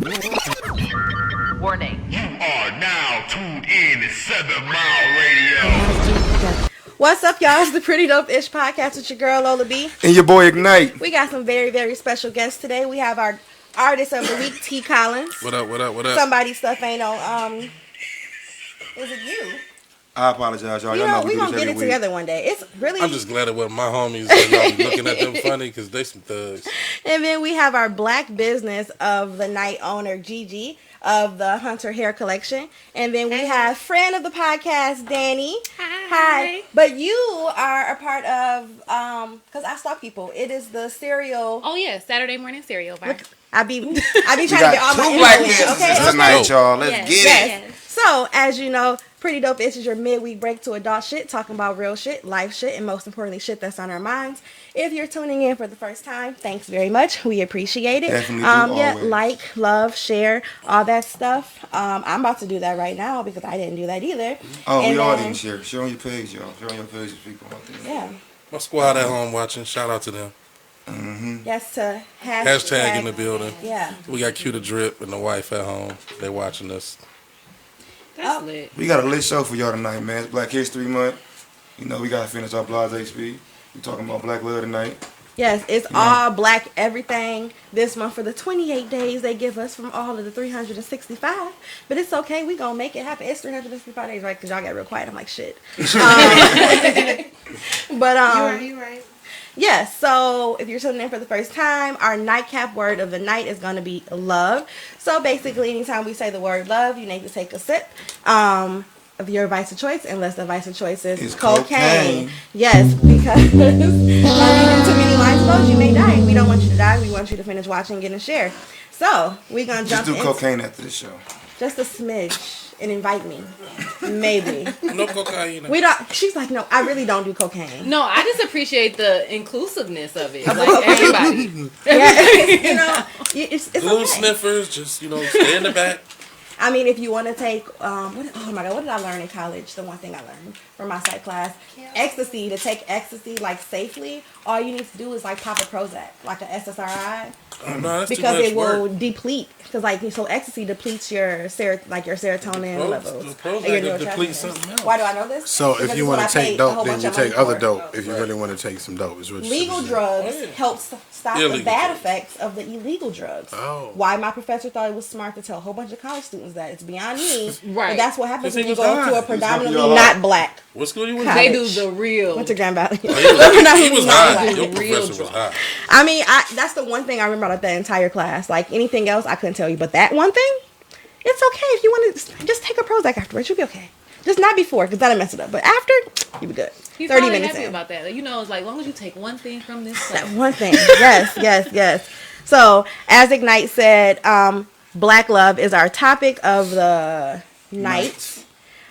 Warning. You are now tuned in to 7 Mile Radio. What's up, y'all? It's the Pretty Dope-ish podcast with your girl, Lola B. And your boy, Ignite. We got some very, very special guests today. We have our artist of the week, T. Collins. What up, what up, what up? Somebody's stuff ain't on, is it you? I apologize, y'all. You Y'all know, know we do gonna this get it every week. together one day. It's really... I'm just glad it wasn't my homies that y'all be looking at them funny because they some thugs. And then we have our black business of the night owner, Gigi, of the Hunter Hair Collection. And then we have friend of the podcast, Danie. Hi. But you are a part of, because I stalk people. It is the cereal. Oh yeah, Saturday morning cereal bar. I be trying to We get all got my two black info, businesses okay? tonight, y'all. Let's Yes. get it. Yes. So, as you know, Pretty Dope Ish is your midweek break to adult shit, talking about real shit, life shit, and most importantly, shit that's on our minds. If you're tuning in for the first time, thanks very much. We appreciate it. Definitely do, Yeah, always. like, love, share, all that stuff. I'm about to do that right now because I didn't do that either. Oh, And we all then- didn't share. Share on your page, y'all. Share on your page, people out there. Yeah. My squad at home watching, shout out to them. Yes, to Hashtag in the building. Yeah. We got Q the Drip and the wife at home. They watching us. That's lit. We got a lit show for y'all tonight, man. It's Black History Month. You know, we got to finish our Blase speed. We talking about black love tonight. Yes, it's all black everything this month for the 28 days they give us from all of the 365. But it's okay. We going to make it happen. It's 365 days, right? Because y'all got real quiet. I'm like, shit. But, You right. yeah, so if you're tuning in for the first time, our nightcap word of the night is going to be love. So basically, anytime we say the word love, you need to take a sip of your vice of choice, unless the vice of choice is It's cocaine. cocaine. Yes, because if you do too many lines of those, you may die. We don't want you to die. We want you to finish watching, get and share. So we're going to Just jump do in. cocaine after the show. Just a smidge. And invite me. Maybe. No cocaine. We don't. She's like, no, I really don't do cocaine. No, I just appreciate the inclusive of it. Like everybody. Yeah, you know, it's Little okay. sniffers, just, stay in the back. I mean, if you want to take, oh my God, what did I learn in college? The one thing I learned from my psych class, ecstasy. To take ecstasy like safely, all you need to do is like pop a Prozac, like an SSRI, Oh, no, that's because too much it will work. deplete. Because so ecstasy depletes your serotonin levels. The Prozac and your will deplete neurotransmitters. something else. Why do I know this? So Because if you it's what want I to take paid a whole dope, then bunch you of take money other for. dope. If you really want to take some dope, is what Legal you're drugs Oh, yeah. help stop the Illegal bad drugs. effects of the illegal drugs. Oh. Why my professor thought it was smart to tell a whole bunch of college students that. It's beyond me. Right. But that's what happens Because when he you was go high. to a He was predominantly helping y'all not black. What school you went College. They do the real. Went to Grand Valley. to? He was high. black. Your Real professor was high. I mean, that's the one thing I remember about the entire class. Like anything else, I couldn't tell you. But that one thing, it's okay if you want to just take a Prozac afterwards. You'll be okay. Just not before, because that'll mess it up. But after, you'll be good. He's 30 probably minutes happy in. about that. Like, it's like long as you take one thing from this That class. one thing. Yes. So, as Ignite said, Black love is our topic of the night.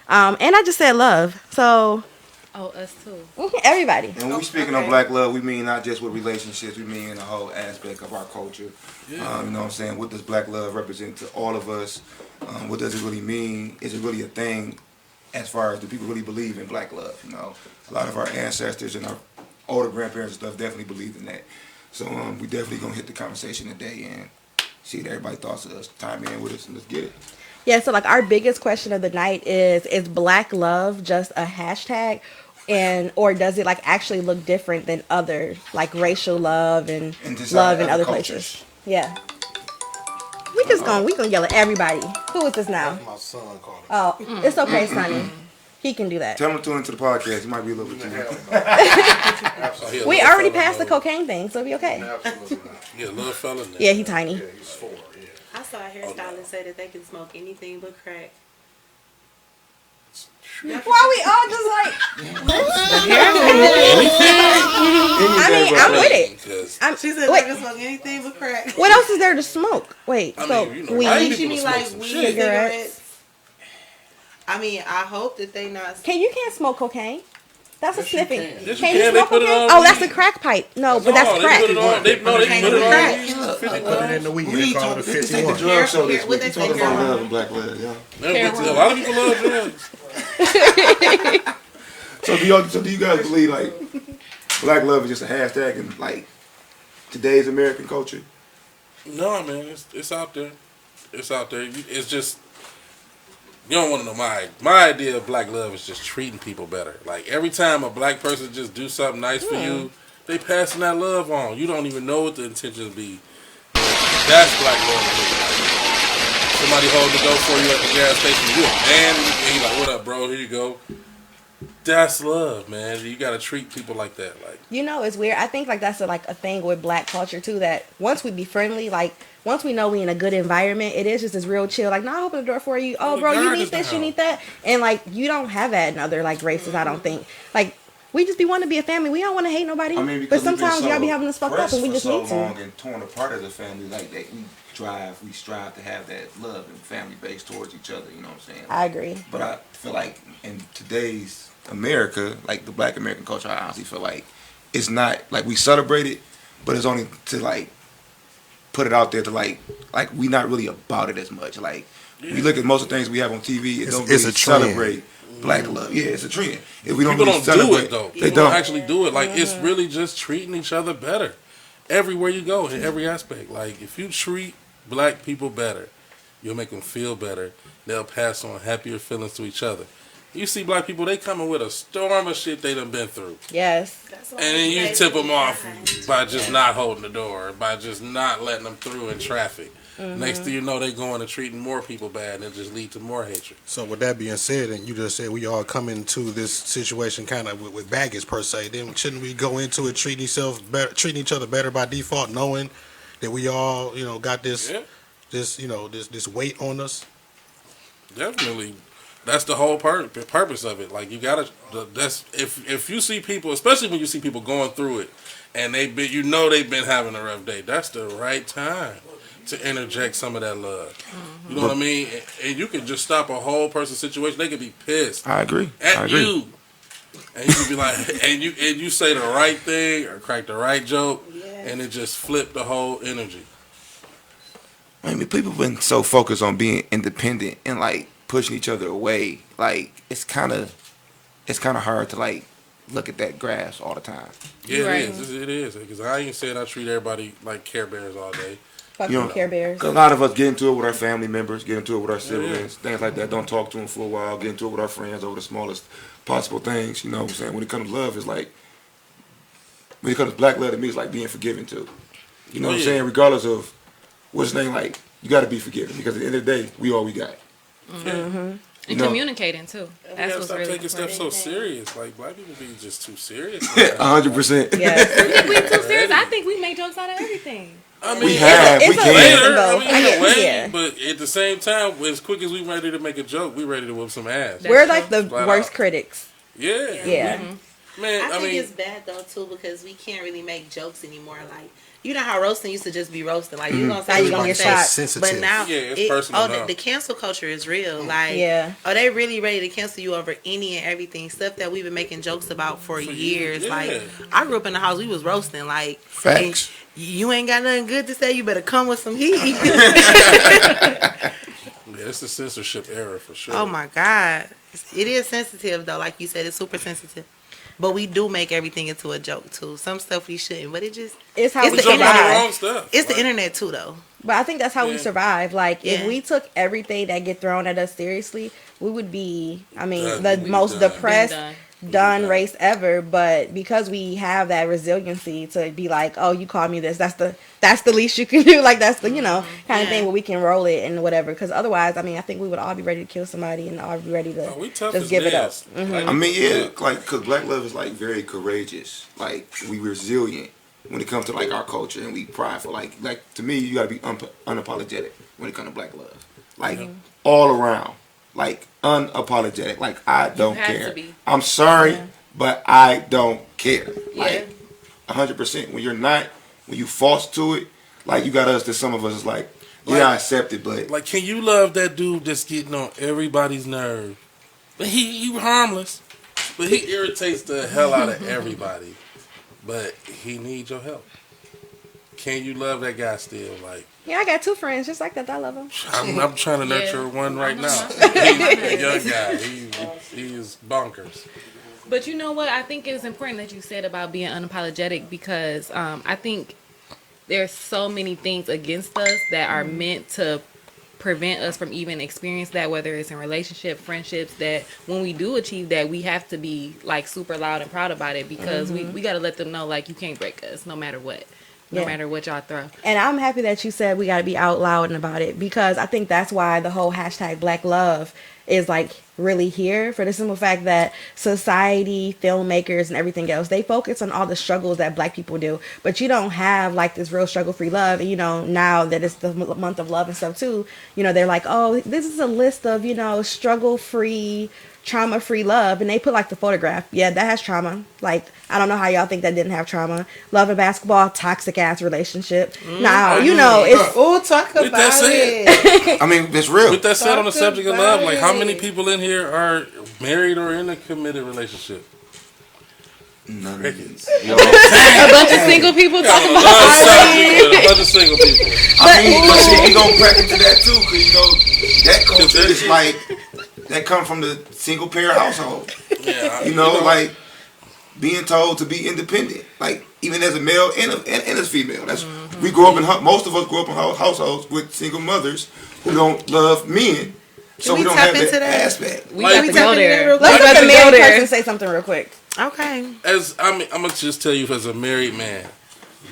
And I just said love. So, Oh, us too. everybody. And when we speaking of black love, we mean not just with relationships. We mean the whole aspect of our culture. You know what I'm saying? What does black love represent to all of us? What does it really mean? Is it really a thing as far as do people really believe in black love? You know, a lot of our ancestors and our older grandparents and stuff definitely believed in that. So we definitely going to hit the conversation today and see what everybody thoughts of us. Time in with us and let's get it. Yeah, so like our biggest question of the night is black love just a hashtag? Or does it like actually look different than other like racial love and just love in other other cultures. places? Yeah. We gonna yell at everybody. Who is this now? My son called it. Oh, it's okay, Sonny. He can do that. Tell them to tune into the podcast. He might be a little bit too much. Oh, he a We little already fella, passed the though. cocaine thing, so it'll be okay. Absolutely not. Yeah, little fella. Yeah, he tiny. Yeah, he's 4. Yeah. I saw a hairstylist say that they can smoke anything but crack. Why we all just like? I mean, I'm with it. Because She said Wait. they can smoke anything but crack. What else is there to smoke? Wait, I so mean, you know, weed. white She people mean smoke like some weed, shit. cigarettes. I mean, I hope that they not. You can't smoke cocaine. That's a sniffing. Yes, you Can you can. They smoke put it cocaine? on Oh, that's weed. the crack pipe. No, but No, that's they crack. put it on. They put it on. They put it in the weed. We They ain't call it a talking, this ain't 51. the drug show this What week. they We say, talking about heroin? love and black love, y'all. A lot of people love drugs. So do you guys believe like black love is just a hashtag in like today's American culture? No, man, it's out there. It's out there. It's just you don't want to know my idea of black love is just treating people better. Like every time a black person just do something nice for you, they passing that love on. You don't even know what the intentions be. That's black love. Somebody holding the door for you at the gas station, you a man, and you like, what up, bro? Here you go. That's love, man. You gotta treat people like that. Like, You know, it's weird. I think like that's a thing with black culture too. That once we be friendly, like once we know we in a good environment, it is just this real chill. Like, no, I'll open the door for you. Oh, the bro, you guard need is this, you down. need that, and like you don't have that in other like races. I don't think. Like we just be wanting to be a family. We don't want to hate nobody. I mean, but because we've been sometimes so y'all be having us fucked up, pressed and we for just so need to. long and torn apart as a family, like that. We strive to have that love and family base towards each other. You know what I'm saying? I agree. But I feel like in today's America, like the Black American culture, I honestly feel like it's not like we celebrate it, but it's only to like put it out there to like we not really about it as much. Like we look at most of the things we have on TV, it don't it's really a trend. celebrate black love. Yeah, it's a trend. If we don't people really don't do celebrate, it though. they People don't. don't actually do it. Like it's really just treating each other better everywhere you go in every aspect. Like if you treat black people better, you'll make them feel better. They'll pass on happier feelings to each other. You see black people, they coming with a storm of shit they done been through. Yes. And then you tip them off by just not holding the door, by just not letting them through in traffic. Next thing you know, they going and treating more people bad, and it just lead to more hatred. So with that being said, and you just said we all come into this situation kind of with baggage per se, then shouldn't we go into it treating each other better by default, knowing that we all, got this, Yeah. this weight on us? Definitely. That's the whole purpose of it. Like you gotta. That's if you see people, especially when you see people going through it, and they've been having a rough day. That's the right time to interject some of that love. You know what I mean? And you can just stop a whole person's situation. They could be pissed I agree. at you, and you can be like, and you say the right thing or crack the right joke, and it just flip the whole energy. I mean, people been so focused on being independent and like pushing each other away. Like it's kind of hard to like look at that grass all the time. Yeah, Right. it is. It is because I ain't saying I treat everybody like Care Bears all day. Fucking Care Bears. 'Cause a lot of us get into it with our family members, get into it with our siblings, things like that. Don't talk to them for a while. Get into it with our friends over the smallest possible things. You know what I'm saying? When it comes to love, it's like when it comes to black love, to me, it's like being forgiving too. You know what I'm yeah. saying? Regardless of what's his name, like you got to be forgiving because at the end of the day, we all we got. And You know- communicating too. We That's gotta what's stop really taking stuff important. so serious. Like black people be just too serious. 100%. Yes. We too serious. I think we make jokes out of everything. I mean, We have, It's we a can. lesson, later, though. I mean, in a way, Yeah. but at the same time, as quick as we ready to make a joke, we ready to whip some ass. We're like the Flat worst out. critics. Yeah, Yeah. man. I I think mean, it's bad though too because we can't really make jokes anymore. Like you know how roasting used to just be roasting. Like you gonna Now say you what gonna you get gonna shot. say. Sensitive. But now Yeah, it's personal now. the cancel culture is real. Like Yeah. are they really ready to cancel you over any and everything? Stuff that we've been making jokes about for years. yeah. Like I grew up in the house, we was roasting. Like Facts. you ain't got nothing good to say. You better come with some heat. yeah, it's the censorship era for sure. Oh my God. It is sensitive though, like you said, it's super sensitive. But we do make everything into a joke too. Some stuff we shouldn't, but it just It's how It's we the Jump on the survive. wrong stuff. it's the Like, internet too though. But I think that's how we Yeah. survive. Like, if Yeah. we took everything that get thrown at us seriously, we would be, I mean, Done. the We'd be most done. depressed, Been done race ever. But because we have that resiliency to be like, oh, you called me this, that's the least you can do. Like, that's the, kind of Yeah. thing where we can roll it and whatever. Because otherwise, I mean, I think we would all be ready to kill somebody and all be ready to Oh, we tough just as give it up. nails. Like, I mean, yeah, like, because black love is, like, very courageous. Like, we resilient when it comes to, like, our culture, and we prideful. Like to me, you got to be unapologetic when it comes to black love. Like, all around. Like, unapologetic. Like, I don't have to care. be. I'm sorry, but I don't care. Like, 100%. When you forced to it, like, you got us that some of us is like, yeah, I accept it, but like, can you love that dude that's getting on everybody's nerve? But he harmless, but he irritates the hell out of everybody. But he needs your help. Can you love that guy still? Like, Yeah, I got two friends just like that. I love them. I'm trying to nurture one right now. He's a young guy. He is bonkers. But you know what? I think it's important that you said about being unapologetic because I think there's so many things against us that are meant to prevent us from even experience that, whether it's in relationship, friendships, that when we do achieve that, we have to be like super loud and proud about it, because we got to let them know, like, you can't break us no matter what. No matter what y'all throw. And I'm happy that you said we got to be out loud about it, because I think that's why the whole hashtag Black Love is like really here, for the simple fact that society, filmmakers, and everything else, they focus on all the struggles that Black people do, but you don't have like this real struggle-free love. And, you know, now that it's the month of love and stuff too, you know, they're like, oh, this is a list of, you know, struggle-free, trauma-free love, and they put like the photograph. Yeah, that has trauma. Like, I don't know how y'all think that didn't have trauma. Love and basketball, toxic ass relationship. Now, you know, it's talk about it. I mean, it's real. With that said, on the subject of love, like, how many people in here are married or in a committed relationship? None of Crickets. Yo. A bunch of single people talking about a bunch of single people. I mean, but see, we gonna crack into that too, because, you know, that culture is like, that come from the single parent household. Yeah, you know, like being told to be independent, like even as a male and as female. That's we grow up in, most of us grow up in households with single mothers who don't love men, so we don't have that aspect. We got to go there. Let's let the married person say something real quick. Okay. I'm gonna just tell you, as a married man,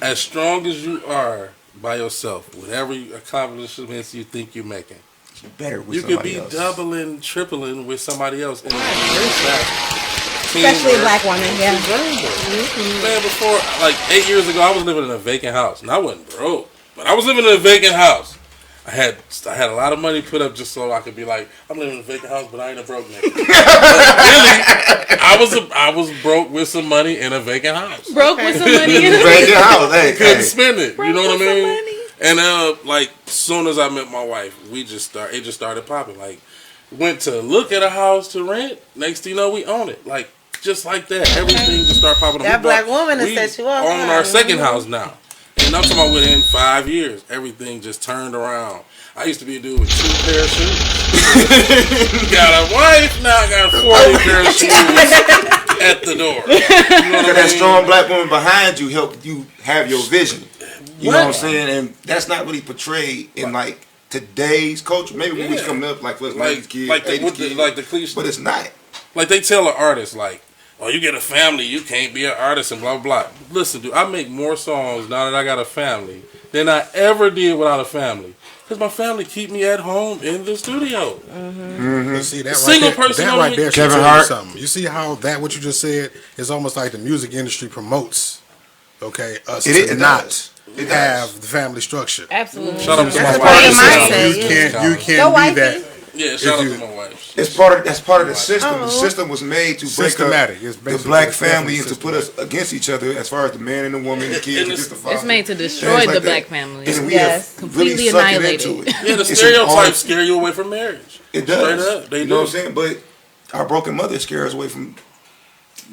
as strong as you are by yourself, whatever accomplishments you think you're making, better with you could be else. doubling, tripling with somebody else. Especially a Black woman, yeah. Man, before, like 8 years ago, I was living in a vacant house, and I wasn't broke, but I was living in a vacant house. I had a lot of money put up just so I could be like, I'm living in a vacant house, but I ain't a broke nigga. Really, I was broke with some money in a vacant house. Broke with some money in a vacant house. Hey, couldn't spend it. You know what I mean? And like, soon as I met my wife, it just started popping. Like, went to look at a house to rent. Next thing you know, we own it. Like, just like that, everything just started popping. That Black woman has set you up. We own our second house now. And I'm talking about within 5 years, everything just turned around. I used to be a dude with 2 pair of shoes. Got a wife, now I got 40 pair of shoes at the door. You know that strong Black woman behind you helped you have your vision. You know what I'm saying? And that's not really portrayed in like today's culture. Maybe when we was coming up, like for us 90s kids, like 80s kids, like the cliche. But it's not. Like they tell an artist, like, oh, you get a family, you can't be an artist and blah, blah, blah. Listen, dude, I make more songs now that I got a family than I ever did without a family. Because my family keep me at home in the studio. See, that Single person that right there should Kevin tell Hart. you something. You see how that what you just said is almost like the music industry promotes, okay, us to not have the family structure. Absolutely. Shout out to That's my a part of wife. mindset. You can't be that. Yeah, shout out to my wife. That's part of the system. The system was made to break up It's the Black family and to put us against each other as far as the man and the woman, the kids, and just the father. It's made to destroy like the that. Black family. And we Yes. have Completely really sucked annihilated. into it. Yeah, the It's stereotypes an scare you away from marriage. It does. Straight up, they you do. know what I'm saying? But our broken mothers scare us away from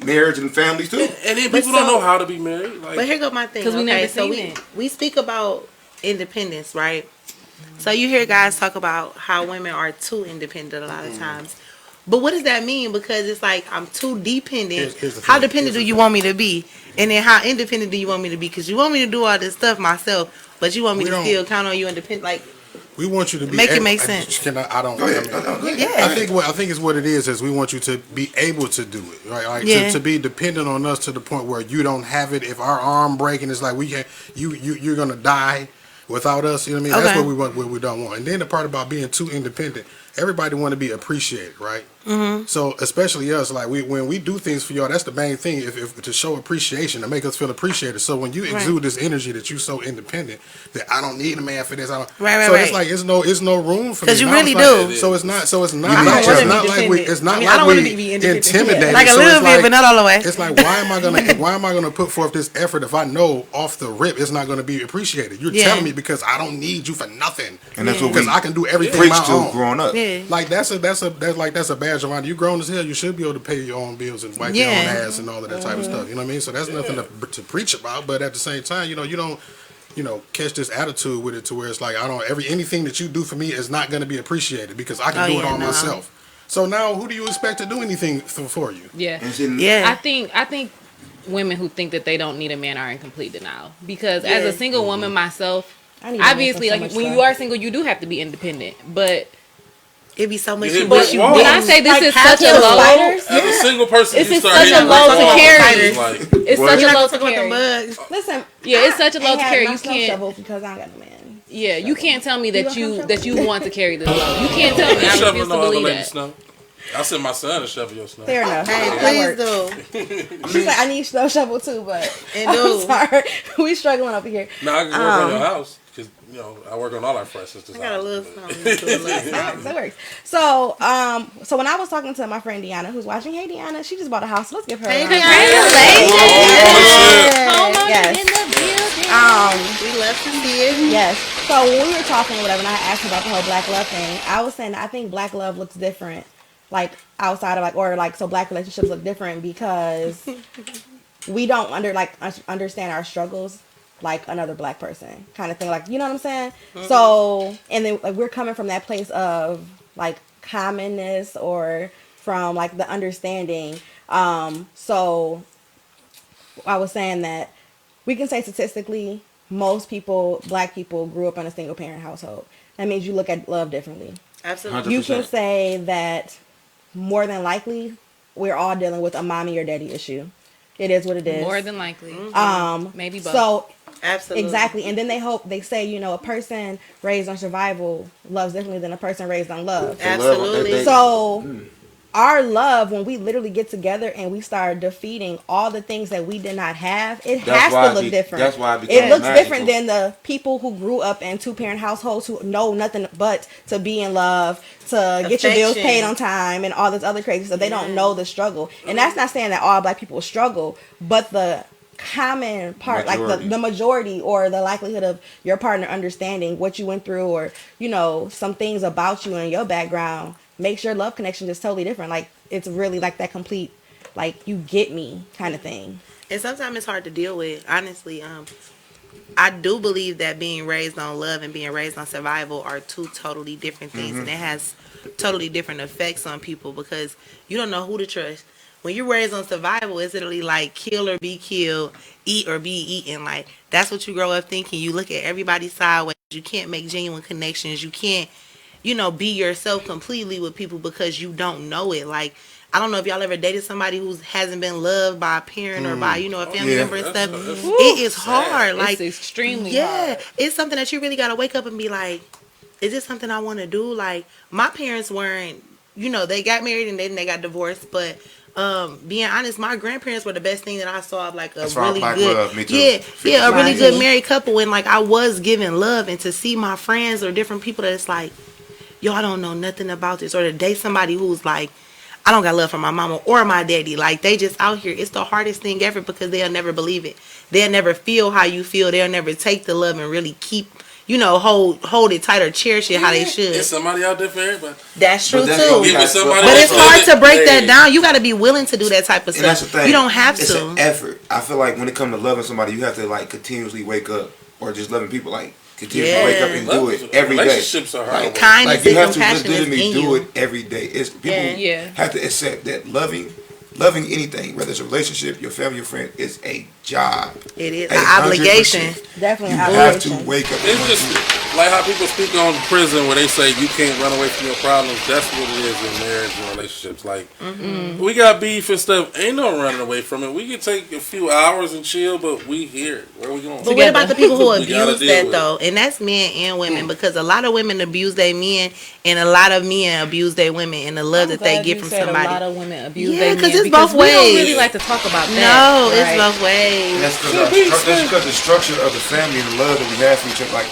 marriage and families too. And then people don't know how to be married. Like, But here go my thing. 'Cause we never so seen it. we speak about independence, right? So you hear guys talk about how women are too independent a lot of times. But what does that mean? Because it's like, I'm too dependent. Here's the How thing. dependent do you want me to be? And then how independent do you want me to be? Because you want me to do all this stuff myself, but you want me We to don't- still count on you independent. Like, We want you to be Make it make sense. I don't. Go ahead. yeah. I think it's what it is we want you to be able to do it, right? Like Yeah. to be dependent on us to the point where you don't have it. If our arm breaking, it's like we can't. You're gonna die without us. You know what I mean? That's Okay. what we want. What we don't want. And then the part about being too independent. Everybody want to be appreciated, right? Mm-hmm. So especially us, like when we do things for y'all, that's the main thing. If to show appreciation, to make us feel appreciated. So when you exude this energy that you so independent that I don't need a man for this, I don't. Right, so right. it's like it's no room for me. 'Cause you Now really it's like- do. So it's not. So it's not. I don't Like, wanna it's be not like we. dependent. It's not I mean, like I don't wanna we be independent. intimidated. like a So little it's bit, like- but not all the way. It's like why am I gonna put forth this effort if I know off the rip it's not gonna be appreciated? You're Yeah. telling me because I don't need you for nothing. And that's what Because we I can do everything preach my to own. growing up. Yeah. Like that's a badge of honor. You grown as hell. You should be able to pay your own bills and wipe your own Yeah. ass and all of that type of stuff. You know what I mean? So that's nothing to preach about. But at the same time, you don't catch this attitude with it to where it's like anything that you do for me is not going to be appreciated because I can Oh, do it yeah, all no. myself. So now who do you expect to do anything for you? Yeah. And then- Yeah. I think women who think that they don't need a man are in complete denial. Because as a single woman myself, I need a man Obviously, for so like much when stuff. you are single, you do have to be independent. But It'd be so much You you hit wish brick you walls. when I didn't. say this Like is half such a your low, spiders? As a single person, This you is start such hitting a brick low to walls. carry. Like, It's What? such We're a not low gonna to talk about them carry. bugs. Listen, Yeah, it's such a low ain't to had carry. my You snow can't. shovel because I ain't got a man. Yeah, you can't tell me that gonna you come that you want to carry this low. You can't tell me. you I shoveling refuse to no other believe lady's that. snow. I send my son to shovel your snow. Fair enough. Hey, That please works. do. She's like, I need snow shovel too, but And I'm do. sorry. We struggling over here. No, I can work on your house because I work on all our fresh sisters. I got a houses, little but- something. Do a little That something. works. So when I was talking to my friend Deanna, who's watching, hey Deanna, she just bought a house. Let's give her. Hey, a round of Deanna. Yes. We love to see it. Yes. So when we were talking or whatever, and I asked her about the whole black love thing, I was saying that I think black love looks different, like outside of so black relationships look different because we don't understand our struggles like another black person kind of thing, like, you know what I'm saying? So, and then like we're coming from that place of like commonness or from like the understanding. So I was saying that we can say statistically most people, black people, grew up in a single parent household. That means you look at love differently. Absolutely. You can 100%. say that more than likely we're all dealing with a mommy or daddy issue. It is what it is. More than likely. Maybe both. So Absolutely. exactly, and then they say a person raised on survival loves differently than a person raised on love. Absolutely. So our love, when we literally get together and we start defeating all the things that we did not have, it That's has why to look it be- different. that's why it it becomes looks magical. different than the people who grew up in 2-parent households who know nothing but to be in love, to get your bills Affection. paid on time, and all this other crazy stuff. They don't know the struggle, and that's not saying that all black people struggle, but the common part, like the majority or the likelihood of your partner understanding what you went through, or some things about you and your background makes your love connection just totally different. Like it's really like that complete, like you get me kind of thing. And sometimes it's hard to deal with. Honestly, I do believe that being raised on love and being raised on survival are two totally different things, and it has totally different effects on people because you don't know who to trust. When you're raised on survival, it's literally like kill or be killed, eat or be eaten. Like that's what you grow up thinking. You look at everybody sideways. You can't make genuine connections. You can't, be yourself completely with people because you don't know it. Like I don't know if y'all ever dated somebody who hasn't been loved by a parent or by a family member and stuff. It is hard. Like it's extremely hard. it's something that you really gotta wake up and be like, is this something I want to do? Like my parents weren't, they got married and then they got divorced, but being honest, my grandparents were the best thing that I saw of like a As far as really black good, love, me too. a really Right. good married couple, and like I was giving love, and to see my friends or different people that it's like, y'all don't know nothing about this, or to date somebody who's like, I don't got love for my mama or my daddy, like they just out here. It's the hardest thing ever because they'll never believe it. They'll never feel how you feel. They'll never take the love and really keep, hold it tight or cherish it how they should. There's somebody out there for everybody. That's true that's too. what we Give got- it somebody But else it's for hard it. to break that Hey. down. You got to be willing to do that type of And that's stuff. the thing. You don't have it's to. an effort. I feel like when it comes to loving somebody, you have to like continuously wake up, or just loving people, like continuously wake up and do it every day. Relationships are hard. Like, Kindness like you and have to compassion is legitimately in do you. it every day. It's people Yeah. have to accept that loving anything, whether it's a relationship, your family, your friend, is a job. It is 100%. an obligation. Definitely You an have to obligation. wake up. It's just like how people speak on prison where they say you can't run away from your problems. That's what it is in marriage and relationships. Like we got beef and stuff. Ain't no running away from it. We can take a few hours and chill, but we here. Where we going? But what about the people who We gotta abuse deal that with though? And that's men and women, because a lot of women abuse their men, and a lot of men abuse their women, and the love that they get from somebody. A lot of women abuse Yeah, their 'cause men it's both we don't ways. really like to talk about that. No, right? it's both ways. That's because the structure of the family and the love that we have for each other. Like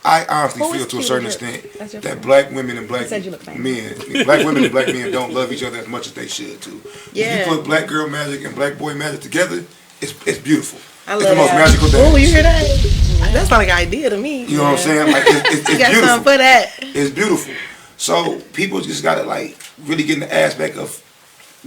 I honestly Who feel is to a cute certain with extent That's your that friend. black women and black said you look famous. men, black women and black men don't love each other as much as they should too. Yeah. If you put black girl magic and black boy magic together, it's beautiful. I It's love the most that. magical thing. Oh, you hear that? That's like an idea to me. You know what I'm saying? Like it's You got beautiful. something for that? It's beautiful. So people just gotta like really get in the aspect of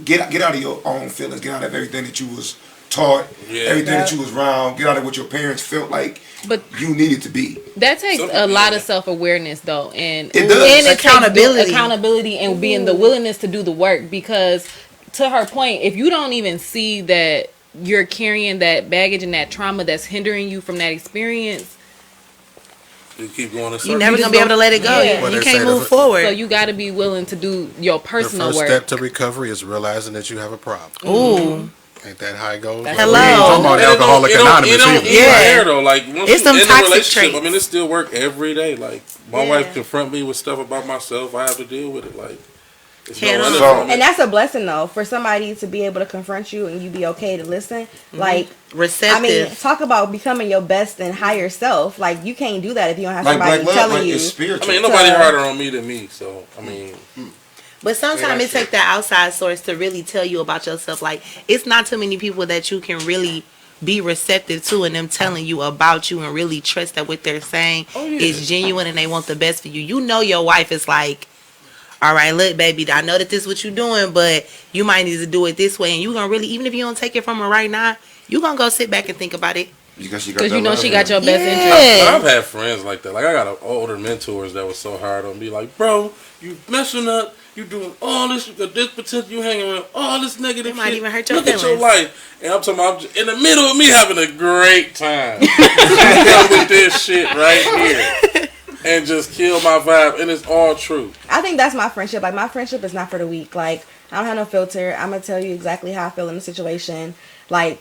get out of your own feelings, get out of everything that you was taught, everything that you was around, get out of what your parents felt like But you needed to be. that takes a lot of self-awareness though, and It does. and it Accountability. takes accountability and being the willingness to do the work. Because to her point, if you don't even see that you're carrying that baggage and that trauma that's hindering you from that experience, You keep going in circles. You're never gonna be able to let it go. Yeah. You can't move forward. So you got to be willing to do your The personal first work. step to recovery is realizing that you have a problem. Ooh. Ain't that how it goes? That's Hello. We ain't talking about Alcoholic Anonymous It don't either. end Yeah. there though. Like once It's you some in a toxic relationship, traits. I mean, it still work every day. Like my Yeah. wife confront me with stuff about myself. I have to deal with it. Like it's Head no on. running So- from And it. that's a blessing though, for somebody to be able to confront you and you be okay to listen. Like, Receptive. I mean, talk about becoming your best and higher self. Like, you can't do that if you don't have Like somebody black love, telling like you. it's spiritual. I mean, nobody So- harder on me than me. So I mean, But sometimes it takes that outside source to really tell you about yourself. Like, it's not too many people that you can really be receptive to and them telling you about you and really trust that what they're saying is genuine and they want the best for you. You know your wife is like, all right, look, baby, I know that this is what you're doing, but you might need to do it this way. And you're going to really, even if you don't take it from her right now, you're going to go sit back and think about it. Because you know she got your best interest. Yeah. I've had friends like that. Like I got older mentors that was so hard on me. Like, bro, you messing up. You doing all this. You got this potential. You hanging around all this negative It might shit. even hurt your Look at your feelings. life. And I'm talking about in the middle of me having a great time. Come with this shit right here. And just kill my vibe. And it's all true. I think that's my friendship. Like, my friendship is not for the weak. Like, I don't have no filter. I'm gonna tell you exactly how I feel in the situation. Like,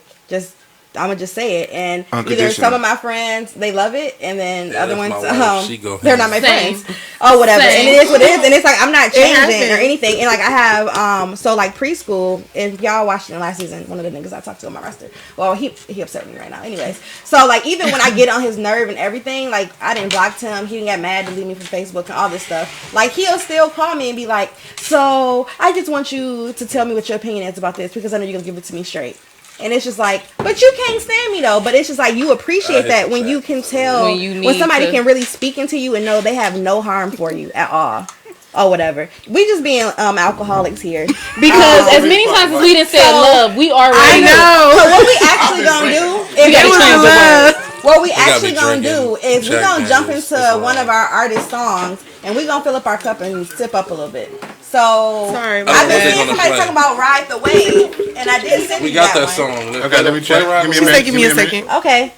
I'm gonna just say it. And either some of my friends, they love it, and then Yeah, other that's ones, my wife. She go they're ham. not my Same. friends. Oh, whatever. Same. And it is what it is. And it's like, I'm not changing happens. or anything. And like, I have, so like preschool, if y'all watched it last season, one of the niggas I talked to on my roster, well, he upset me right now. Anyways, so like, even when I get on his nerve and everything, like, I didn't block him. He didn't get mad, delete me from Facebook and all this stuff. Like, he'll still call me and be like, so I just want you to tell me what your opinion is about this, because I know you're gonna give it to me straight. And it's just like, but you can't stand me though. But it's just like, you appreciate that when you can tell, When you when need somebody to- can really speak into you and know they have no harm for you at all. Or whatever. We just being alcoholics here. Because as many times as we didn't say So, love, we already I know. know. So what we actually gonna do is gotta change the word. what we gotta actually be gonna do drinking is we're Jack gonna jump Daniels. into That's one wrong. of our artist songs and we're gonna fill up our cup and sip up a little bit. So Sorry I've about been that. seeing Gonna somebody play. talking about Ride the Wave, and I did send We you got that one. song. Okay, let me check. Give me a She minute. said, give me a second. Okay.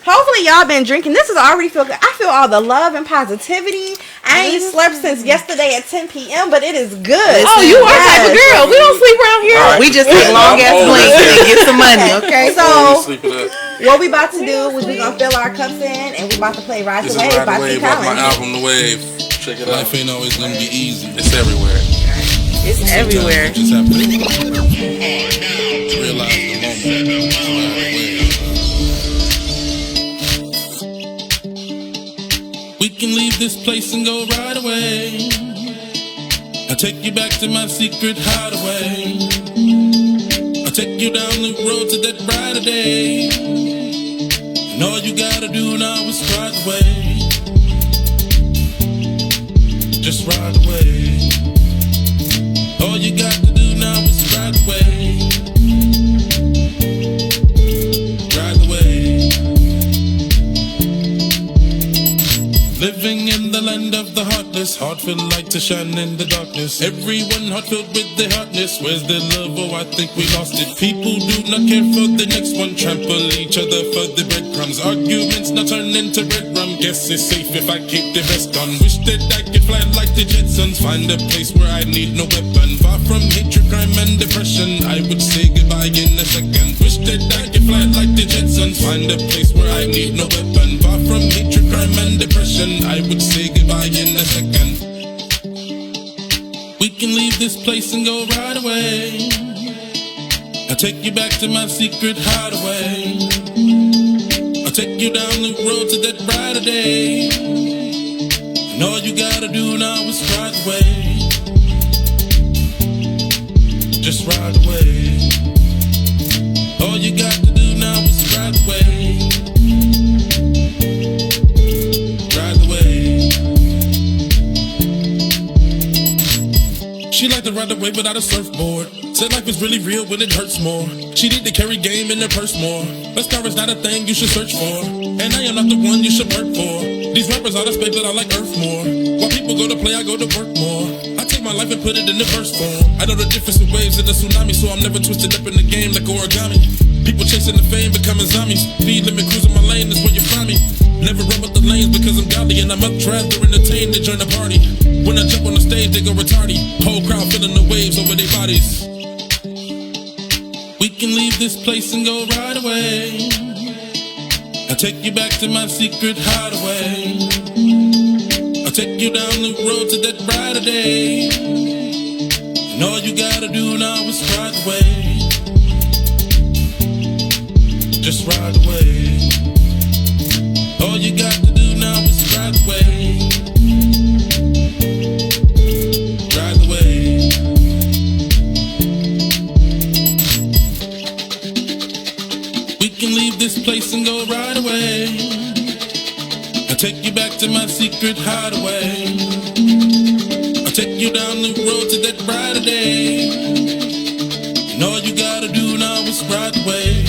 Hopefully y'all been drinking. This is already feel good. I feel all the love and positivity. I ain't slept since yesterday at 10 p.m., but it is good. Oh, you are type of girl. We don't sleep around here. All right. We just take long ass I'm blinks old. and get some money, okay? Oh, So sleep it up. what we about to do is we gonna fill our cups in and we about to play Ride This the is Wave Ride by the T. Wave off my Collins. album, The Wave. Check it out. Life ain't always gonna be easy. It's everywhere. It's everywhere. It just have to realize the moment. Ride away. We can leave this place and go right away. I'll take you back to my secret hideaway. I'll take you down the road to that brighter day. And all you gotta do now is ride away. Just ride away. All you got to do now is ride away. Ride away. Living in the land of the heartless, heart filled light to shine in the darkness. Everyone heart filled with their heartness. Where's their love? Oh, I think we lost it. People do not care for the next one. Trample each other for the breadcrumbs. Arguments now turn into red rum. Guess it's safe if I keep the vest on. Wish that I could fly like the Jetsons. Find a place where I need no weapon. Far from hatred, crime, and depression, I would say goodbye in a second. Wish that I could fly like the Jetsons. Find a place where I need no weapon. Far from hatred, crime, and depression, I would say goodbye in a second. We can leave this place and go right away. I'll take you back to my secret hideaway. I'll take you down the road to that brighter day. And all you gotta do now is ride away. Just ride away. All you got to do now is ride away. Ride away. She liked to ride away without a surfboard. Said life is really real when it hurts more. She need to carry game in her purse more. But star is not a thing you should search for. And I am not the one you should work for. These rappers out of space but I like Earth more. While people go to play, I go to work more. I take my life and put it in the verse form. I know the difference in waves and the tsunami, so I'm never twisted up in the game like origami. People chasing the fame, becoming zombies. Speed limit, cruising my lane, that's where you find me. Never run with the lane. lanes because I'm godly and I'm much rather entertained than join the party. When I jump on the stage, they go retarded. Whole crowd feeling the waves over their bodies. We can leave this place and go right away. I'll take you back to my secret hideaway. I'll take you down the road to that brighter day. And all you gotta do now is ride away. Just ride away. All you got to do now is ride away. Ride away. We can leave this place and go right away. I'll take you back to my secret hideaway. I'll take you down the road to that brighter day. And all you gotta do now is ride away.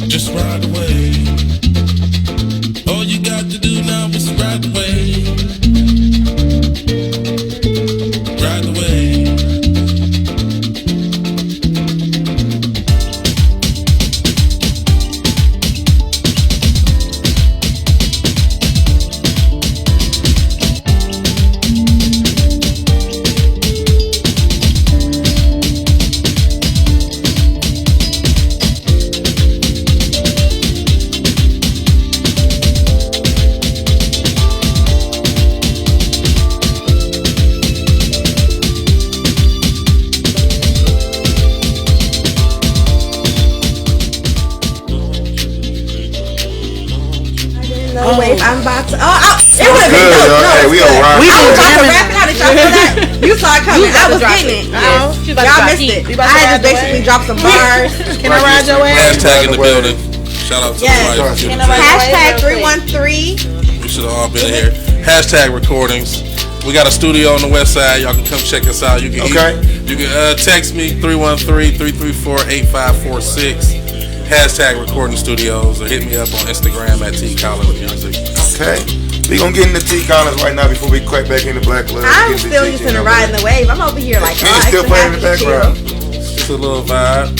Just ride away. All you got to do now is ride away. Ride away. No, wait, I'm about to. It would have been Good, dope. yo. No, Hey, it's we good. all right. I was about to jamming. wrap it out. Did y'all feel that? You saw it coming. I was getting it. She's about to Y'all drop missed heat. it. We about I to had ride to basically away. drop some bars. Can I ride your way? Hashtag in the building. Shout out to Yes. the wife. Hashtag 313. We should have all been here. Hashtag recordings. We got a studio on the west side. Y'all can come check us out. You can you can text me 313-334-8546. Hashtag recording studios, or hit me up on Instagram at T Collins Music. Okay. We gonna get into T Collins right now before we crack back into Black Love. I'm still used to riding the wave. I'm over here like, Man, still playing in the background. Just a little vibe.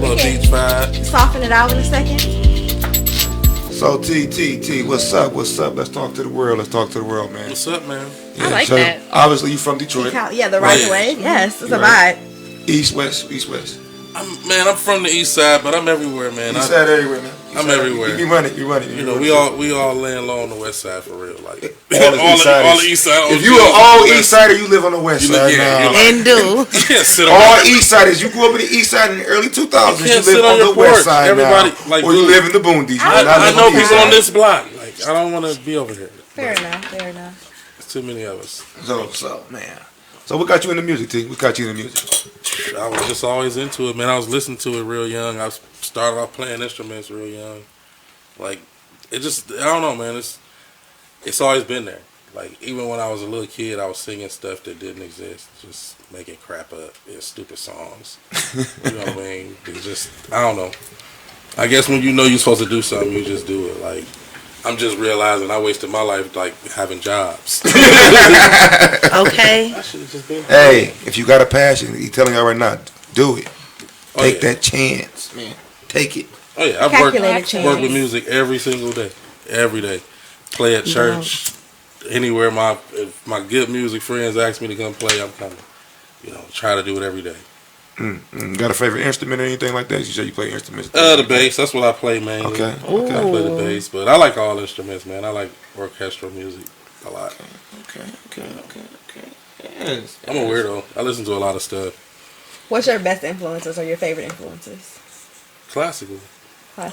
Little beach vibe. Soften it out in a second. So T, what's up? What's up? Let's talk to the world. Let's talk to the world, man. What's up, man? I like so that. Obviously, you from Detroit. Yeah, the right Yeah. way. Yes, it's a Right. vibe. East, west. I'm from the east side, but I'm everywhere, man. East side everywhere, man. I'm everywhere. You running. You know, we all laying low on the west side for real. Like all the east siders. If you are all east sider, you live on the west side now. And do. You can't sit on All east siders, you grew up in the east side in the early 2000s. You You can't live sit on on the your west porch. side Everybody, now, like, or you dude, live in the boondies. I know people on this block. Like, I don't want to be over here. Fair enough. It's too many of us. So man. So what got you in the music, T? What got you in the music? I was just always into it, man. I was listening to it real young. I started off playing instruments real young. Like, it just, I don't know, man. It's always been there. Like, even when I was a little kid, I was singing stuff that didn't exist. Just making crap up. Stupid songs. You know what I mean? It's just, I don't know. I guess when you know you're supposed to do something, you just do it. Like, I'm just realizing I wasted my life, like, having jobs. Okay. I should have just been. Hey, if you got a passion, he's telling you right now, do it. Oh, Take yeah. that chance, man. Take it. Oh yeah, I've worked with music every single day, every day. Play at church, anywhere. If my good music friends ask me to come play, I'm coming. You know, try to do it every day. Got a favorite instrument or anything like that? You said you play instruments. The bass. That's what I play mainly. Okay. I play the bass, but I like all instruments, man. I like orchestral music a lot. Okay. Yes. I'm a weirdo. I listen to a lot of stuff. What's your best influences or your favorite influences? Classical.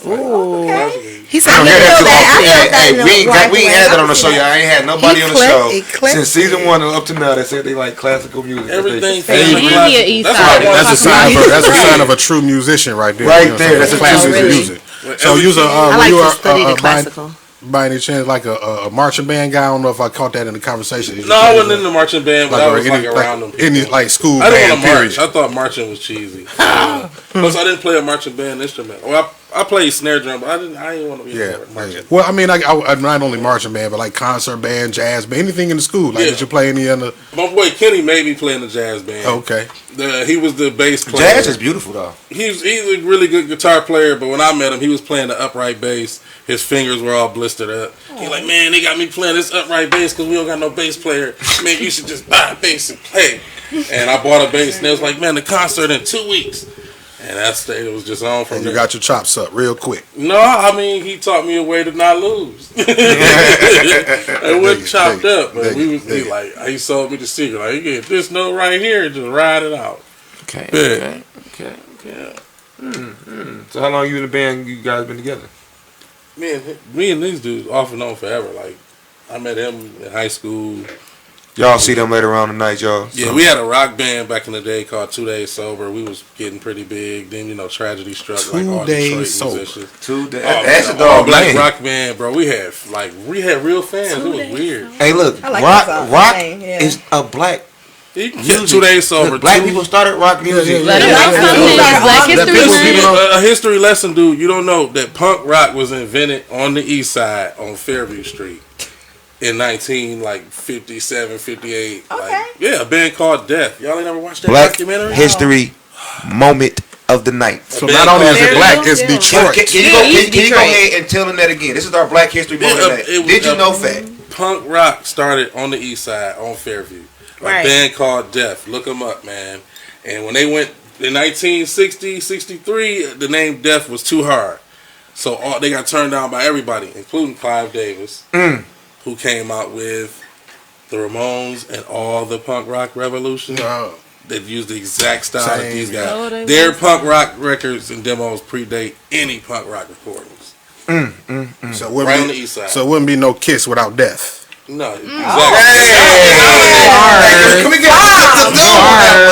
Ooh. Okay. He said, I feel that in the we ain't right way. had that I on the see show, that. y'all. I ain't had nobody on the show eclectic. since season 1 up to now that said they like classical music. Everything. East That's side. why I That's a sign of that's a sign of a true musician right there. Right You know, there, that's a classical true music. Well, So you I like you to are study the classical. by any chance like a marching band guy? I don't know if I caught that in the conversation. No, I wasn't in the marching band, but I was like around them. Any like school I didn't band want to march. period. I thought marching was cheesy. Plus, I didn't play a marching band instrument. Well, I played snare drum, but I didn't want to be Yeah. marching. Well, I mean, I'm not only marching band, but like concert band, jazz band, anything in the school. Like, did you play any other? My boy Kenny made me play in the jazz band. Okay. He was the bass player. Jazz is beautiful though. He's a really good guitar player, but when I met him, he was playing the upright bass. His fingers were all blistered up. He's like, man, they got me playing this upright bass because we don't got no bass player. Man, you should just buy a bass and play. And I bought a bass, and they was like, man, the concert in 2 weeks. And it was just on from And there. you got your chops up real quick. No, I mean, he taught me a way to not lose. It wasn't chopped up, but he sold me the secret. Like, you get this note right here and just ride it out. Okay. Yeah. Okay. So how long you in the band? You guys been together? Me and these dudes off and on forever. Like, I met him in high school. Y'all see them later on tonight, y'all. Yeah, we had a rock band back in the day called 2 Days Sober. We was getting pretty big. Then, tragedy struck like all 2 Days Detroit Sober. musicians. 2 days. Oh, That's a all dog black name. rock band, bro. We had real fans. It was weird. Hey, look, I like that song. rock Yeah. is a black. Yeah, 2 Days Sober. Look, black people started rock music. Let 'em know something. It's Black History Month. A history lesson, dude. You don't know that punk rock was invented on the east side on Fairview Street in 1957, 58. Okay. A band called Death. Y'all ain't never watched that Black documentary? history moment of the night. So not only is it black, it's Detroit. Can you go ahead and tell them that again? This is our Black History moment of the night. Did you know fact? Punk rock started on the east side on Fairview. A band called Death. Look them up, man. And when they went in 1960, 63, the name Death was too hard. So they got turned down by everybody, including Clive Davis, who came out with the Ramones and all the punk rock revolution. They've used the exact style that these guys. Their punk rock records and demos predate any punk rock recordings. So right on the east side. So it wouldn't be no Kiss without Death. No, exactly. Can we get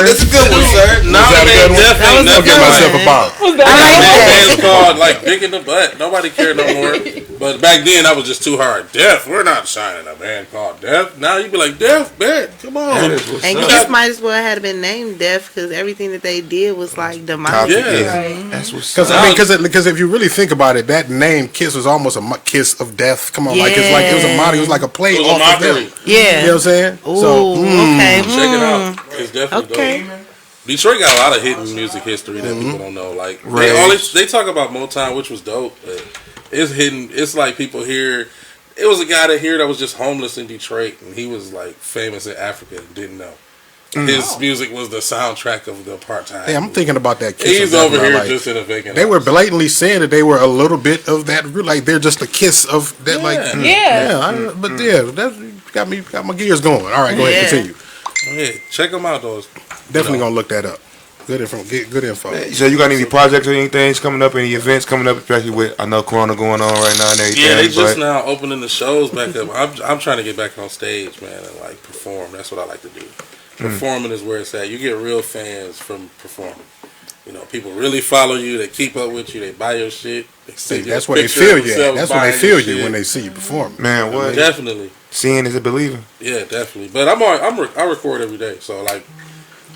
That's a good one, sir. Nowadays, definitely I'll give myself a bomb. Bands called like Dick in the Butt. Nobody cared no more. But back then, that was just too hard. Death, we're not signing a band called Death. Now you'd be like, Death, man, come on. And Kiss might as well have been named Death because everything that they did was like demonic. That's what's because if you really think about it, that name Kiss was almost a kiss of death. Come on, like it was a motto. It was like a play It was a off of mockery. them. Yeah. You know what I'm saying? Ooh, okay. Check it out. It's definitely Okay. dope. Detroit got a lot of hidden music history that people don't know. Like they talk about Motown, which was dope, but it's hidden. It's like people here. It was a guy that was just homeless in Detroit, and he was like famous in Africa and didn't know. His music was the soundtrack of the apartheid. Hey, I'm thinking about that Kiss. He's over here just in a vacant They house. were blatantly saying that they were a little bit of that, like they're just a kiss of that, that got my gears going. All right, go ahead, continue. Go ahead, check them out, though. Definitely gonna look that up. Good info. So you got any projects or anything coming up? Any events coming up? Especially with I know Corona going on right now and everything. Yeah, they just now opening the shows back up. I'm trying to get back on stage, man, and like perform. That's what I like to do. Performing is where it's at. You get real fans from performing. You know, people really follow you. They keep up with you. They buy your shit. That's what they feel you. That's what they feel you when they see you perform. Man, what? Definitely. Seeing is a believer. Yeah, definitely. But I record every day, so like.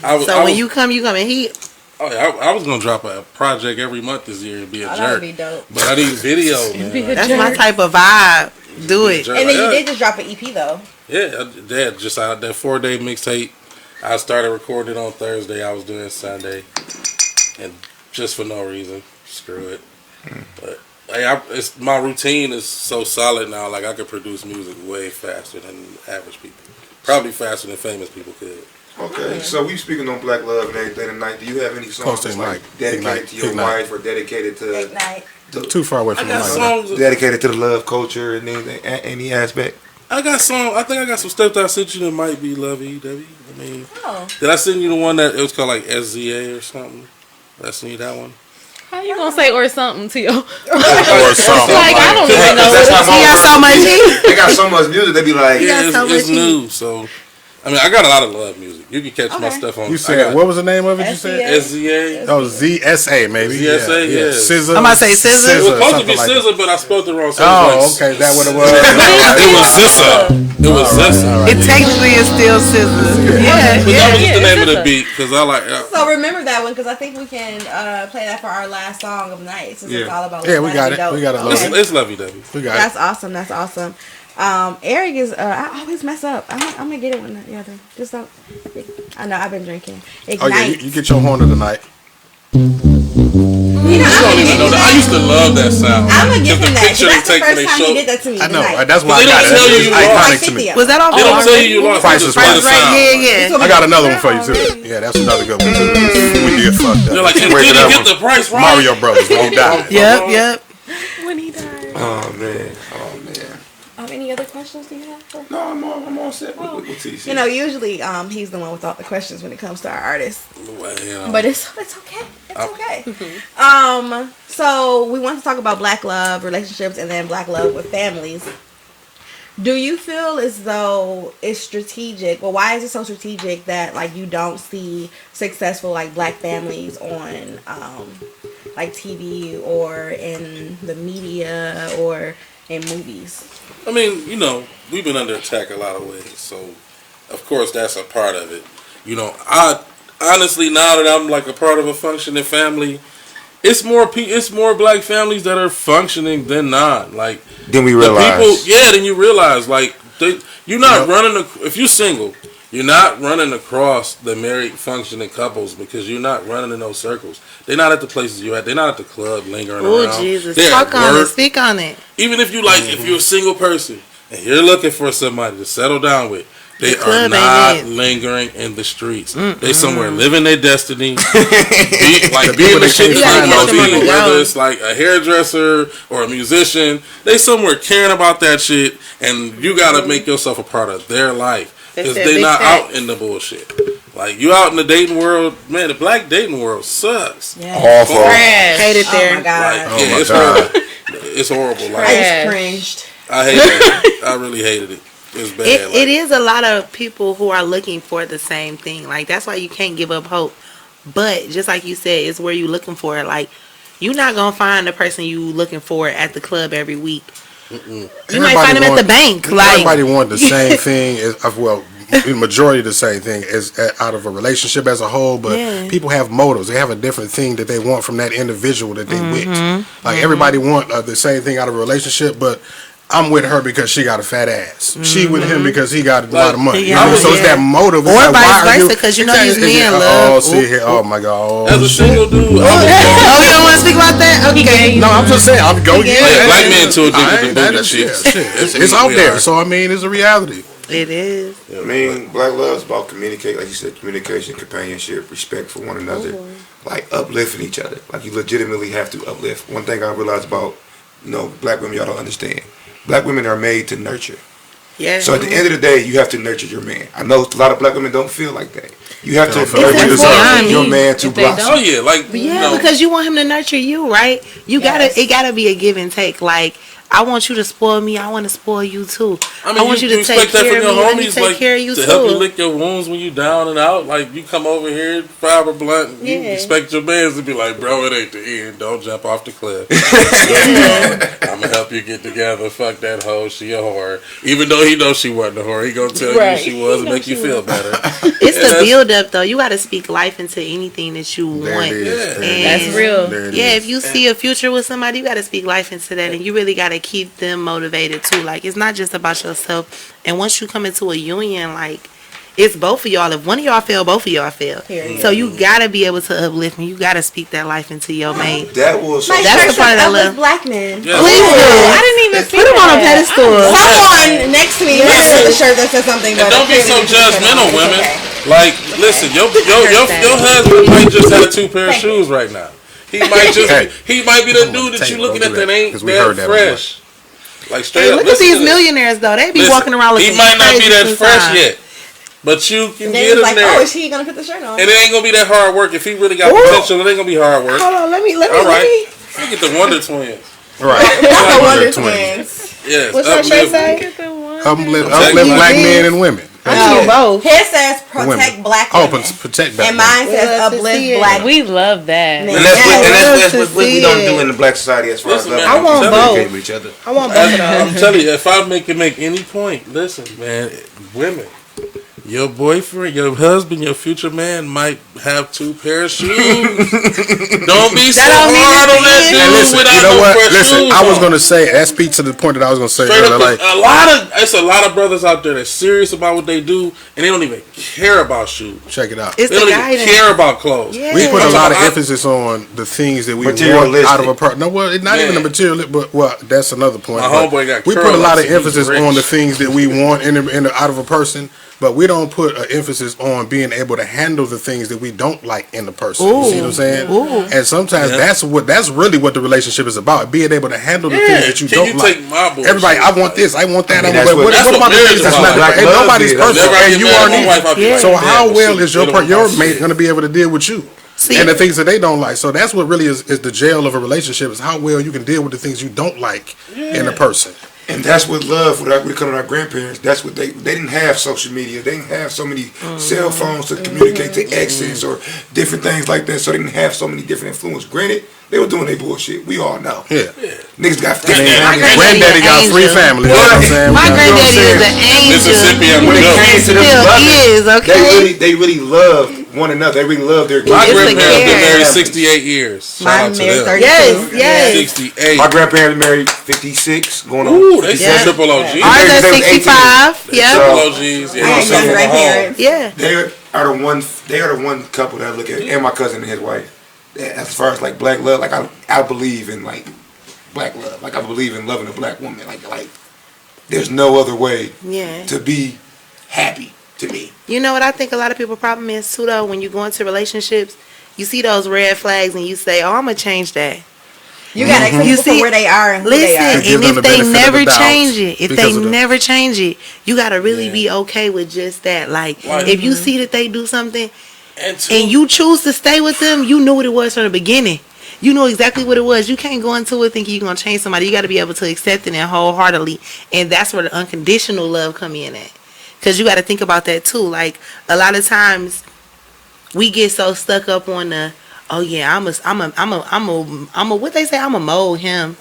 When you come in heat. Oh yeah, I was gonna drop a project every month this year and be a jerk. That would be dope. But I need video, man. That's my type of vibe. Do it. And then you did just drop an EP though. Yeah, Dad just out that 4-day mixtape. I started recording on Thursday. I was doing Sunday, and just for no reason, screw it. But it's my routine is so solid now. Like I could produce music way faster than average people, probably faster than famous people could. Okay, so we speaking on Black Love and everything tonight. Do you have any songs that's like dedicated to your wife or dedicated to too far away from the mic? Dedicated to the love culture and anything, any aspect? I got some. I think I got some stuff that I sent you that might be lovey-dovey. I mean, did I send you the one that it was called like SZA or something? Did I send you that one? How you gonna say or something to you? Or something. Like I don't even know. He got so much heat. They got so much music. They be like, yeah, it's new. So I mean, I got a lot of love music. You can catch my stuff on. You said what was the name of it? You said SZA. Oh, ZSA maybe. ZSA, yeah. SZA. I'm about to say SZA. It was supposed to be like SZA, but I spelled it wrong. So oh, okay, is that what it was? It was ZSA. It was ZSA. It technically is still SZA. Yeah, But that was just the name of the beat because I like. So remember that one because I think we can play that for our last song of the night since it's all about. Yeah, we got it. We got it. It's lovey dovey. We got it. That's awesome. That's awesome. Eric is. I always mess up. I'm gonna get it one the other. Just don't. I know I've been drinking. Ignite. Oh yeah, you get your horn of the night. You know, I don't even know that. I used to love that sound. I'm gonna give him that. Picture That's they the take when first they time show. he did that to me. I know. Tonight. That's why I They got don't it. tell you It's you iconic lost. to me. Was that off? They don't tell you you lost. Price They is just play Right. the sound. Yeah. I got another one for you too. Yeah, that's another good one too. When you get fucked up. They're like, did Wake it he up get with the price right? Mario Brothers when he died. Yep. When he died. Oh man. Any other questions do you have? No, I'm all set with TC. You know, usually he's the one with all the questions when it comes to our artists. Well, you know. But it's okay. It's okay. So we want to talk about black love relationships and then black love with families. Do you feel as though it's strategic? Well, why is it so strategic that like you don't see successful like black families on like TV or in the media or in movies? I mean, you know, we've been under attack a lot of ways, so of course that's a part of it. You know, I honestly, now that I'm like a part of a functioning family, it's more black families that are functioning than not. Like Then we realize. then you realize like you're not running. If you're single, you're not running across the married functioning couples because you're not running in those circles. They're not at the places you're at. They're not at the club lingering around. Oh Jesus! They're Talk at on it. work. Speak on it. Even if you if you're a single person and you're looking for somebody to settle down with, they The club are not ain't it. lingering in the streets. They somewhere living their destiny. Being the shit find that those you people. be, whether it's like a hairdresser or a musician, they somewhere caring about that shit, and you gotta make yourself a part of their life because That's they big not facts. out in the bullshit. Like you out in the dating world, man. The black dating world sucks. Awful. Hate it there. Oh my god. Like, it's horrible. It's horrible. Like I just cringed. I hated it. I really hated it. It's bad. It is a lot of people who are looking for the same thing. Like that's why you can't give up hope. But just like you said, it's where you looking for it. Like you're not gonna find the person you looking for at the club every week. You might find them at the bank. Like Everybody want the same thing as the majority of the same thing as out of a relationship as a whole, but people have motives. They have a different thing that they want from that individual that they with. Like everybody want the same thing out of a relationship, but I'm with her because she got a fat ass. She with him because he got a lot of money. You know? So it's that motive. Or It's like, vice why are versa, because you know these men Oh, love. see here. Oh my God. as a single dude, Oh, you don't want to speak about that? Okay. No, I'm just saying. I'm going. black men too addicted to booty cheeks. It's out there. So I mean, it's a reality. It is. I mean, black love is about communicate, like you said, communication, companionship, respect for one another, like uplifting each other. Like you legitimately have to uplift. One thing I realized about, black women, y'all don't understand. Black women are made to nurture. Yeah. So at the end of the day, you have to nurture your man. I know a lot of black women don't feel like that. You have to They don't feel nurture like your man to If they blossom. Oh yeah, like Yeah, because you want him to nurture you, right? It gotta be a give and take. Like, I want you to spoil me. I want to spoil you too. I want you to take expect that care from of me. your Let me homies, take like, care of you to help you too. lick your wounds when you down and out. Like you come over here, fiber blunt. You expect your mans to be like, bro, it ain't the end. Don't jump off the cliff. I'm gonna help you get together. Fuck that hoe. She a whore. Even though he knows she wasn't a whore, he gonna tell you she was and make you feel better. It's the build up though. You got to speak life into anything that you want. That's real. If you see a future with somebody, you got to speak life into that, and you really got to keep them motivated too. Like it's not just about yourself. And once you come into a union, like it's both of y'all. If one of y'all fail, both of y'all fail. Period. So you got to be able to uplift me. You got to speak that life into your mate. That was Like That's the part that I love. black men. Yeah. Please do. I didn't even Put him on a pedestal. Someone next to me has a shirt that says something. And But don't be so clearly judgmental, it's women. okay. Like, listen, your husband might just have 2 pair of shoes right now. He might be the dude that you looking at that ain't that fresh. Like straight Hey, up. look at listen these to this. millionaires though. They be Listen, walking around looking he might not be crazy that fresh sometimes. yet, but you can Then get he's him like, there. oh, is he gonna put the shirt on? And it ain't gonna be that hard work. If he really got potential, it ain't gonna be hard work. Hold on, let me. All right, look at the Wonder Twins. Right. That's the Wonder Twins. Twins. Yes, What's that shirt say? Uplift black men and women. both. His says protect black women. Protect black and mine says uplift black. We love that. And that's what we don't do in the black society as far as love. I want both. With each other. I want both of those. I'm telling you, if I can make any point, listen, man, women. Your boyfriend, your husband, your future man might have 2 pairs of shoes. Don't be so hard on that dude. And listen, without you know no what? fresh Listen, shoes I was on. gonna say that speaks to the point that I was gonna say Straight earlier. up, Like it's a lot of brothers out there that's serious about what they do, and they don't even care about shoes. check it out. It's They the don't even guidance. care about clothes. Yeah. We put a lot of emphasis on the things that we want Materialistic. out of a person. No, well, it's not even the material, but that's another point. My But homeboy got we put curl a lot ups of and he's emphasis rich. on the things that we want out of a person, but we don't put an emphasis on being able to handle the things that we don't like in the person. You see what I'm saying? And sometimes that's really what the relationship is about: being able to handle the things that you Can don't you like. take my bullshit? Everybody, I want this, I want that. that's What what about the marriage things that's is not? about. And nobody's perfect, Never and get you mad at aren't my either. wife, I'll be like, So "Yeah, how but well she is your did your my mate shit." going to be able to deal with you and the things that they don't like? So that's what really is the jail of a relationship: is how well you can deal with the things you don't like in a person. And that's what love, when we come to our grandparents, that's what they didn't have social media. They didn't have so many cell phones to communicate to exes or different things like that. So they didn't have so many different influences. Granted, they were doing their bullshit. We all know. Yeah. Niggas got Granddaddy got 3 families. You know what I'm saying? My granddaddy is an angel. Mississippi, I'm When it joking. came to them Still loving, is, okay? they really loved one another. They really loved their kids. My It's a grandparents been care. married 68 years. Shout Mine out to married them. 32. Yes, yes. 68. My grandparents married 56, going on. Ooh, they 57. triple OGs. Ours They at was 65. Triple Yeah. OGs. Yeah, I you had see young them at home. grandparents. Yeah. They are the one couple that I look at, and my cousin and his wife. As far as like black love, like I believe in like black love. Like I believe in loving a black woman. Like there's no other way Yeah. to be happy to me. You know what I think a lot of people's problem is too though, when you go into relationships, you see those red flags and you say, "Oh, I'm gonna change that." You gotta accept You people for see- where they are and who Listen, they are. give and them the if they benefit of never the doubt change it, if they because of the- never change it, you gotta really be okay with just that. Like, if you see that they do something and you choose to stay with them, you knew what it was from the beginning. You know exactly what it was. You can't go into it thinking you're gonna change somebody. You got to be able to accept it and wholeheartedly, and that's where the unconditional love come in at. Cause you got to think about that too. Like a lot of times, we get so stuck up on the, oh yeah, I'm a what they say, I'm a mold him.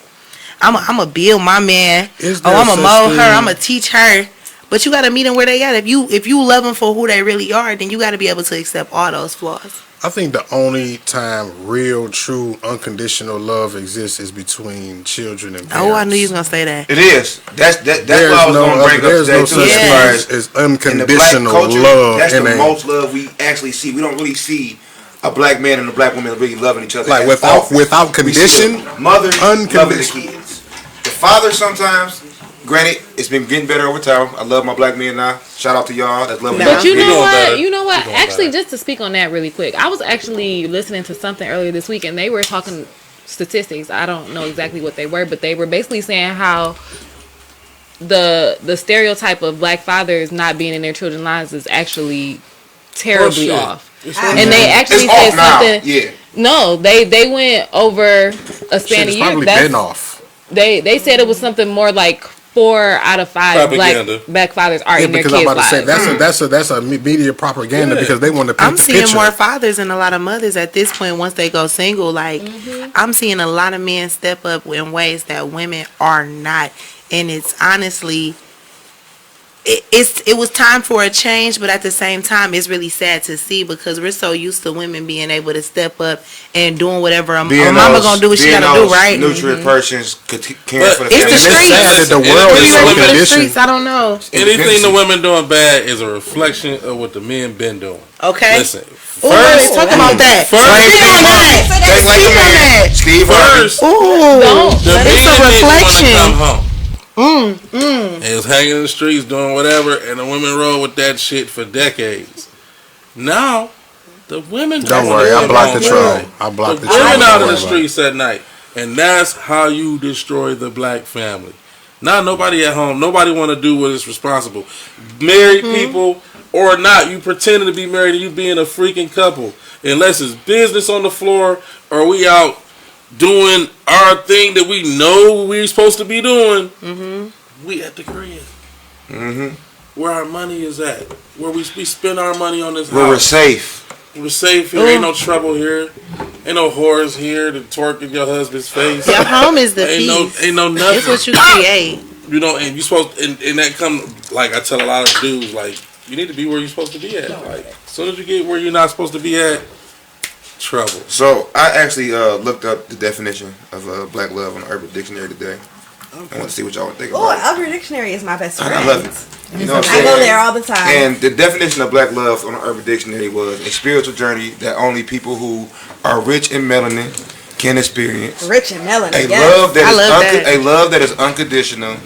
I'm a build my man. Is Oh, there I'm a such mold her. thing- I'm a teach her. But you got to meet them where they at. If you love them for who they really are, then you got to be able to accept all those flaws. I think the only time real, true, unconditional love exists is between children and parents. Oh, I knew you was gonna say that. It is. That's what There's I was no going to bring up there's today no too. such As thing far as as in the black unconditional culture, love. that's the in a- most love we actually see. We don't really see a black man and a black woman really loving each other. Like as without often. without We see condition. the mothers loving the Unconditional. kids. The father sometimes. Granted, it's been getting better over time. I love my black men now. Shout out to y'all. That's loving. But you We know doing what? better. You know what? We doing Actually, better. just to speak on that really quick, I was actually listening to something earlier this week, and they were talking statistics. I don't know exactly what they were, but they were basically saying how the stereotype of black fathers not being in their children's lives is actually terribly Bullshit. off. It's And they actually It's said off now. something. Yeah. No, they went over a span Shit of is years. probably been off. They said it was something more like 4 out of 5 Propaganda. black fathers are Yeah, in their because kids' I'm about to lives. say that's a media propaganda Yeah. because they want to paint I'm the seeing picture. more fathers and a lot of mothers at this point once they go single. Like, I'm seeing a lot of men step up in ways that women are not. And it's honestly, it was time for a change, but at the same time, it's really sad to see because we're so used to women being able to step up and doing whatever a mama gonna do what she gotta do, right? Neutral persons caring But for the It's family. the streets. sad that the Anything world Are is you so ready for the conditioned. streets? I don't know. Anything the women doing bad is a reflection of what the men been doing. Okay. Listen, Ooh, let's talk about that. First- Speak on that. Just like Speak the on man, that. Steve Harvey. first, Ooh, the men it's a didn't want to come reflection. home. They was hanging in the streets doing whatever, and the women rolled with that shit for decades. Now, the women Don't wanna worry, I come blocked home. the troll. I blocked The the troll. women Don't out in worry the about it. streets at night, and that's how you destroy the black family. Now nobody at home, nobody want to do what is responsible. Married people or not, you pretending to be married and you being a freaking couple. Unless it's business on the floor or we out doing our thing that we know we're supposed to be doing, we at the crib. where our money is at. Where we spend our money on this Where we're house. safe. We're safe here. Ain't no trouble here. Ain't no whores here to twerk in your husband's face. Your home is the peace. Ain't no nothing. It's what you create. You know, and you supposed and that come like I tell a lot of dudes like you need to be where you're supposed to be at. Like as soon as you get where you're not supposed to be at, trouble. So I actually looked up the definition of black love on the Urban Dictionary today. I want to see what y'all would think about it. Urban Dictionary is my best friend. I love it. You know what I'm I saying? go there all the time. And the definition of black love on the Urban Dictionary was a spiritual journey that only people who are rich in melanin can experience. Rich in melanin. A yes. love that is unconditional.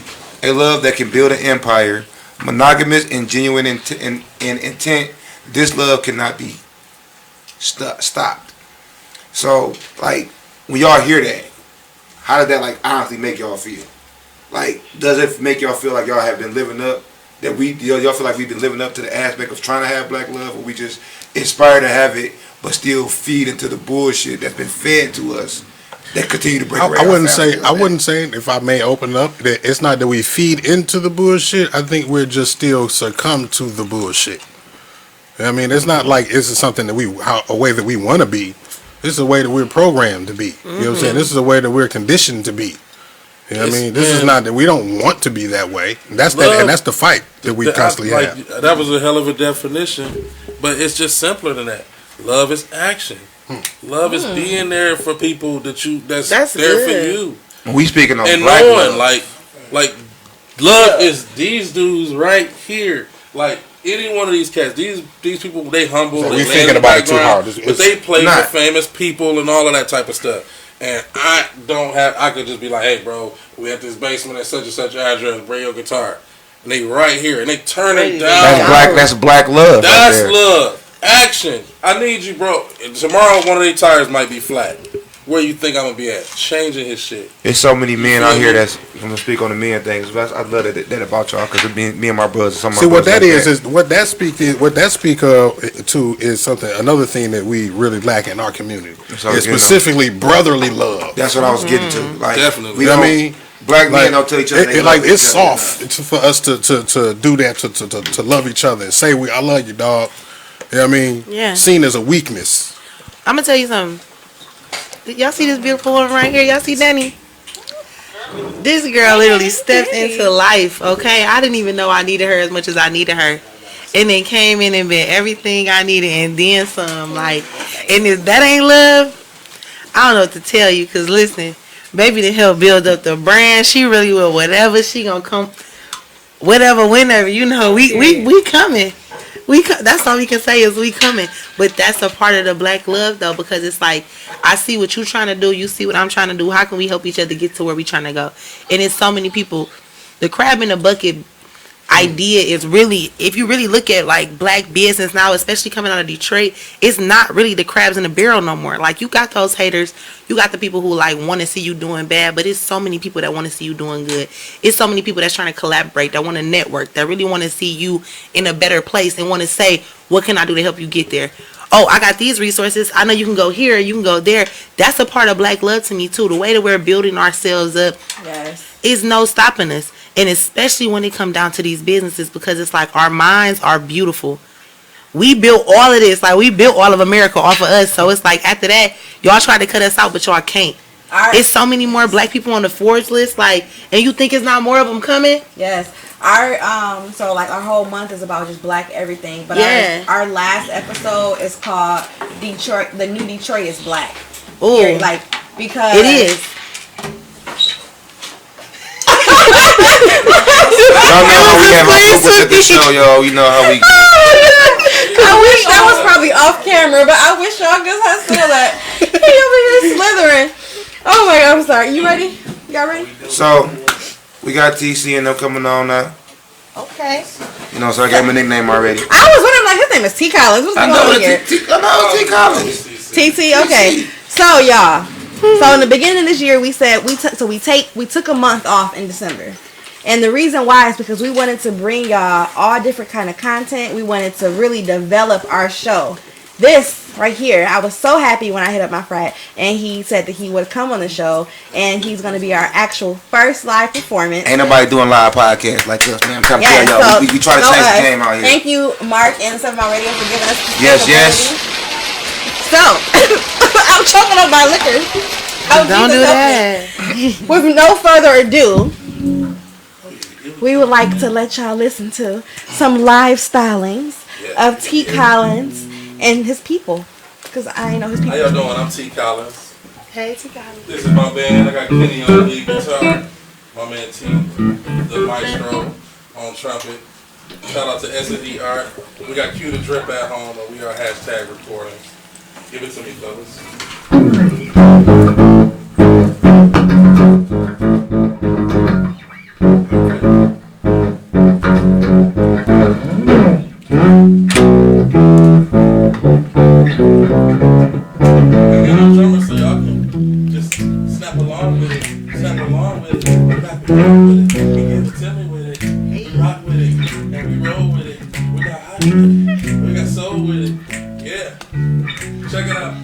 A love that can build an empire. Monogamous and genuine in intent. This love cannot be stopped. So, like, when y'all hear that, how does that, like, honestly make y'all feel? Like, does it make y'all feel like y'all have been living up? That y'all feel like we've been living up to the aspect of trying to have black love, or we just inspired to have it, but still feed into the bullshit that's been fed to us that continue to break away. I wouldn't say, if I may open up, that it's not that we feed into the bullshit. I think we're just still succumb to the bullshit. I mean, it's not like this is something that a way that we want to be. This is a way that we're programmed to be. You know what I'm saying? This is a way that we're conditioned to be. You know what I mean? This is not that we don't want to be that way. That's the fight that we constantly have. That was a hell of a definition, but it's just simpler than that. Love is action. Love is being there for people that's there for you. We speaking on and black knowing, love. like love is these dudes right here. Like any one of these cats, these people, they humble. So they we thinking about it too hard. But they play for famous people and all of that type of stuff. And I could just be like, hey, bro, we at this basement at such and such address, bring your guitar. And they right here, and they turn it down. That's black love. That's love. Action. I need you, bro. Tomorrow, one of these tires might be flat. Where you think I'm going to be at? Changing his shit. There's so many men out here that's, I'm going to speak on the men things. I love that about y'all, because me and my brothers, some of my what that brothers is what that speak to is another thing that we really lack in our community. It's specifically brotherly love. That's what I was getting to. Like, definitely. You know what I mean? Black men don't tell each other. It's soft for us to do that, to love each other and say I love you, dog. You know what I mean? Yeah. Seen as a weakness. I'm gonna tell you something. Y'all see this beautiful woman right here? Y'all see Danie? This girl literally stepped into life, okay? I didn't even know I needed her as much as I needed her. And then came in and been everything I needed and then some. Like, and if that ain't love, I don't know what to tell you. Because listen, baby to help build up the brand. She really will. Whatever she gonna come, whatever, whenever. You know, we coming. That's all we can say is we coming. But that's a part of the black love, though, because it's like, I see what you're trying to do. You see what I'm trying to do. How can we help each other get to where we're trying to go? And it's so many people. The crab in the bucket idea is really, if you really look at like black business now, especially coming out of Detroit, it's not really the crabs in the barrel no more. Like, you got those haters, you got the people who like want to see you doing bad, but it's so many people that want to see you doing good. It's so many people that's trying to collaborate, that want to network, that really want to see you in a better place and want to say, what can I do to help you get there? Oh, I got these resources. I know you can go here, you can go there. That's a part of black love to me too. The way that we're building ourselves up, is no stopping us. And especially when it come down to these businesses, because it's like our minds are beautiful. We built all of this. Like, we built all of America off of us. So it's like, after that, y'all tried to cut us out, but y'all can't. It's so many more black people on the Forbes list. Like, and you think it's not more of them coming? Yes. So like our whole month is about just black everything. But our last episode is called Detroit. The new Detroit is black. Ooh. Like, because it is. Y'all know how we have our focus at the show, y'all. You know how we. I wish that was probably off camera, but I wish y'all just saw that. He over here slithering. Oh my God, I'm sorry. You ready? Y'all ready? So, we got TC and them coming on now. Okay. You know, so I gave him a nickname already. I was wondering, like, his name is T. Collins. What's going on here? I know T. Collins. TT. Okay. So y'all. So in the beginning of this year, we said we took a month off in December. And the reason why is because we wanted to bring y'all all different kind of content. We wanted to really develop our show. this right here. I was so happy when I hit up my frat and he said that he would come on the show and he's going to be our actual first live performance. Ain't nobody doing live podcasts like us, man. I'm trying to Yes, tell y'all. so We try to change the game out here. Thank you, Mark and 7 Mile Radio, for giving us this Yes, capability. So, I'm choking on my liquor. Don't do that. With no further ado, we would like to let y'all listen to some live stylings of T. Collins and his people. Because I know his people. How y'all doing? I'm T. Collins. Hey, T. Collins. This is my band. I got Kenny on the lead guitar. My man T, the maestro, on trumpet. Shout out to S&D Art. We got Q the Drip at home, and we are hashtag recording. Give it to me, fellas. Drummer, so y'all can just snap along with it. Snap along with it. We rap it with it. We give it to me with it. We rock with it. And we roll with it. We got hot with it. We got soul with it. Yeah. Check it out.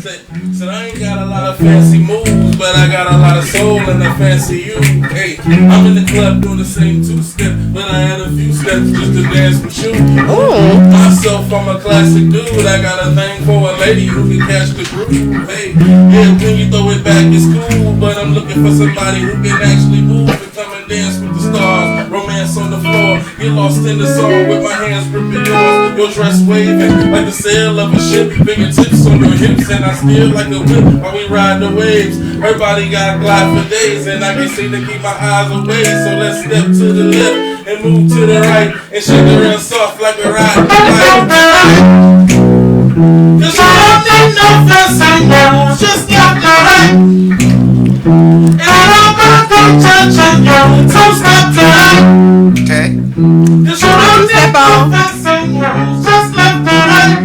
Said I ain't got a lot of fancy moves, but I got a lot of soul and I fancy you. Hey, I'm in the club doing the same two-step, but I had a few steps just to dance with you. Myself, I'm a classic dude. I got a thing for a lady who can catch the groove. Hey, yeah, when you throw it back, it's cool, but I'm looking for somebody who can actually move and come and dance with the stars. Romance on the floor, get lost in the song with my hands gripping yours. Your dress waving like the sail of a ship, fingertips on your hips, and I steer like a whip while we ride the waves. Everybody got glide for days, and I can't seem to keep my eyes away. So let's step to the left and move to the right and shake it real soft like a ride. Cause you don't need no fancy moves, just left and right. And I don't got no touching you, two-step to right. Okay. Cause you don't need no fancy moves, just left and right.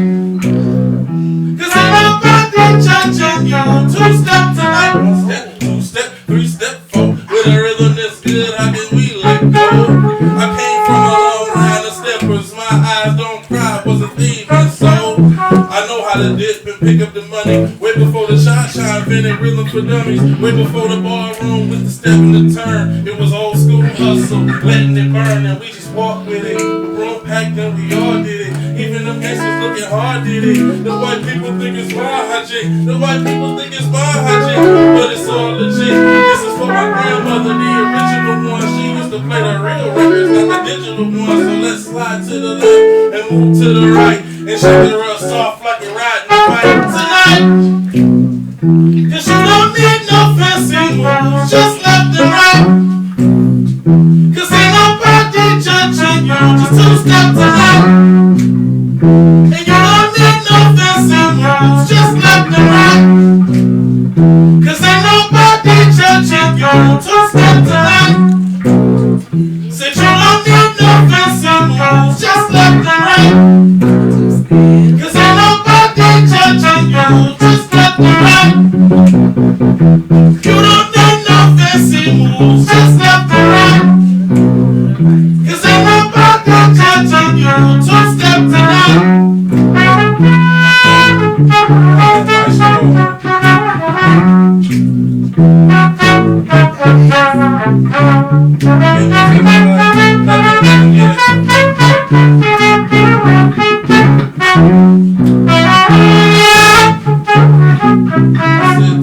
Cause I don't got no touching you, two-step to right. One step, two step, three step, four. With a rhythm that's good, how can we let go? I came from a long line of steppers, my eyes don't cry, was a thief and soul. I know how to dip and pick up the money. Way before the shot invented rhythm for dummies. Way before the ballroom with the step and the turn. It was old school hustle, letting it burn, and we just walked with it. The room packed and we all did it. Even them gangsters looking hard did it. The white people think it's my hijack. The white people think it's my hijack, but it's all legit. This is for my grandmother, the original one. She used to play the real records, not the digital ones. So let's slide to the left and move to the right and shake it real soft like a riding a bike tonight. Cause you don't need no fancy moves, just left and right. Cause ain't nobody judging you, just two-step tonight. And you don't need no fancy moves, just left and right. Cause ain't nobody judging you, two-step tonight. Said you don't need no fancy moves, just left and right. Cause ain't nobody judging you, just left and right. You don't need no fancy moves, just left and right. Cause ain't nobody judging you, two-step tonight.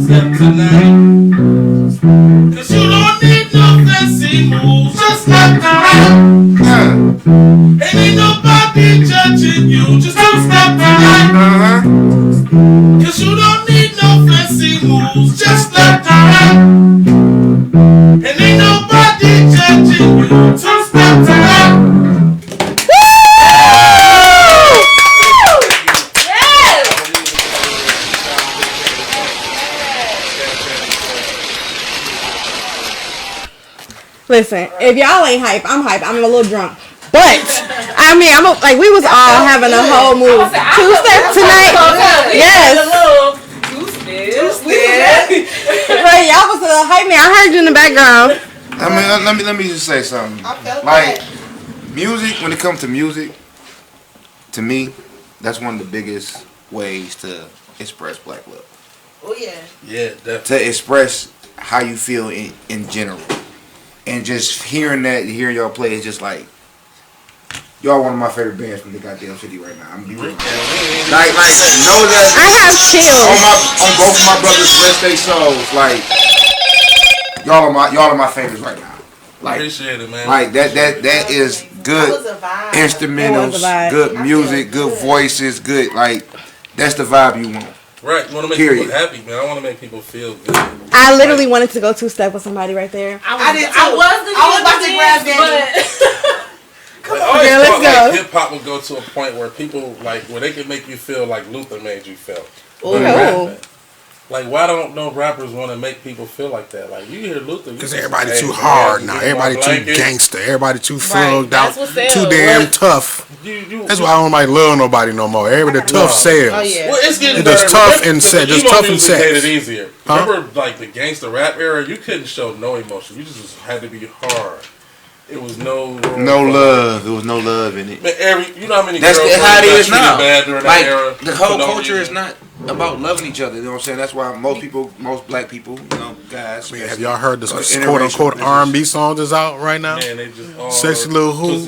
Step tonight. Cause you don't need no fancy moves, just left and right. And ain't nobody judging you, just two-step tonight. Cause you don't need no fancy moves, just left and right. And ain't nobody judging you, two-step tonight. Listen, if y'all ain't hype, I'm hype. I'm a little drunk. But, I mean, like, we was all having a whole move. Two-step tonight. Yes. Right, y'all was hype me. I heard you in the background. I mean, let me just say something. Like, music, when it comes to music, to me, That's one of the biggest ways to express black love. Oh yeah. Yeah, definitely. To express how you feel in general. And just hearing y'all play is just like, y'all one of my favorite bands from the goddamn city right now. I'm gonna be real. Like, know that I have chills. on both of my brothers' rest they souls. Like, y'all are my favorites right now. Like, Appreciate it, man. Like that is good instrumentals, good music, good voices, good like that's the vibe you want. Right, you want to make people happy, man. I want to make people feel good. I literally wanted to go two-step with somebody right there. I was about to grab that. Come on, let's go. Like, hip hop would go to a point where people like where they can make you feel like Luther made you feel. Oh. Like, why don't no rappers want to make people feel like that? Like, you hear Luther. Because everybody too hard now. Everybody too gangster. Everybody too thugged out. Too damn tough. That's why I don't like love nobody no more. Everybody tough sales. Oh, yeah. Well, it's getting just tough and set. Just tough and set. Made it easier. Remember, like, the gangster rap era? You couldn't show no emotion. You just had to be hard. It was no love. There was no love in it. Man, you know how many that's girls how it is now. Bad during like that era the whole culture is not about loving each other. You know what I'm saying? That's why most black people, you know, guys. Man, have y'all heard this quote unquote R&B song that's out right now? Man, they just all sexy little hoe,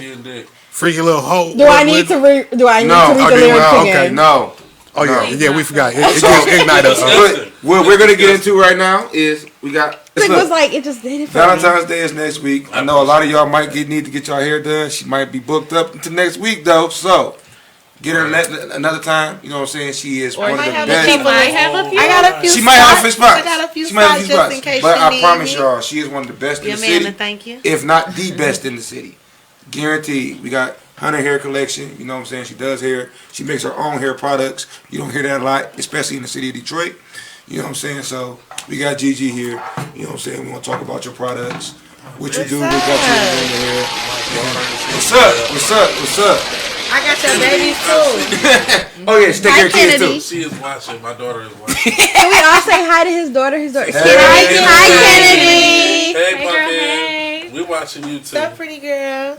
freaky little hoe. Do I need to read the lyrics again? Okay, no. Oh yeah, we forgot. Ignite us. What we're gonna get into right now is we got. It was like it just did it for Valentine's Day is next week. I know a lot of y'all might need to get y'all hair done. She might be booked up until next week though. So get her another time. You know what I'm saying? She is one of the best. I got a few. She might have a few spots. I got a few spots just in case. But I promise y'all, she is one of the best in the city. Thank you. If not the best in the city, guaranteed. We got Hunter Hair Collection. You know what I'm saying? She does hair. She makes her own hair products. You don't hear that a lot, especially in the city of Detroit. You know what I'm saying? So we got Gigi here. You know what I'm saying? We want to talk about your products. What you do. We got you in the hair. What's up? What's up? What's up? I got your babies too. Oh yeah, she take care of kids too. She is watching. My daughter is watching. Can we all say hi to his daughter? Hey, hi, Kennedy. Hey, puppy. We're watching you too. What's up, pretty girl?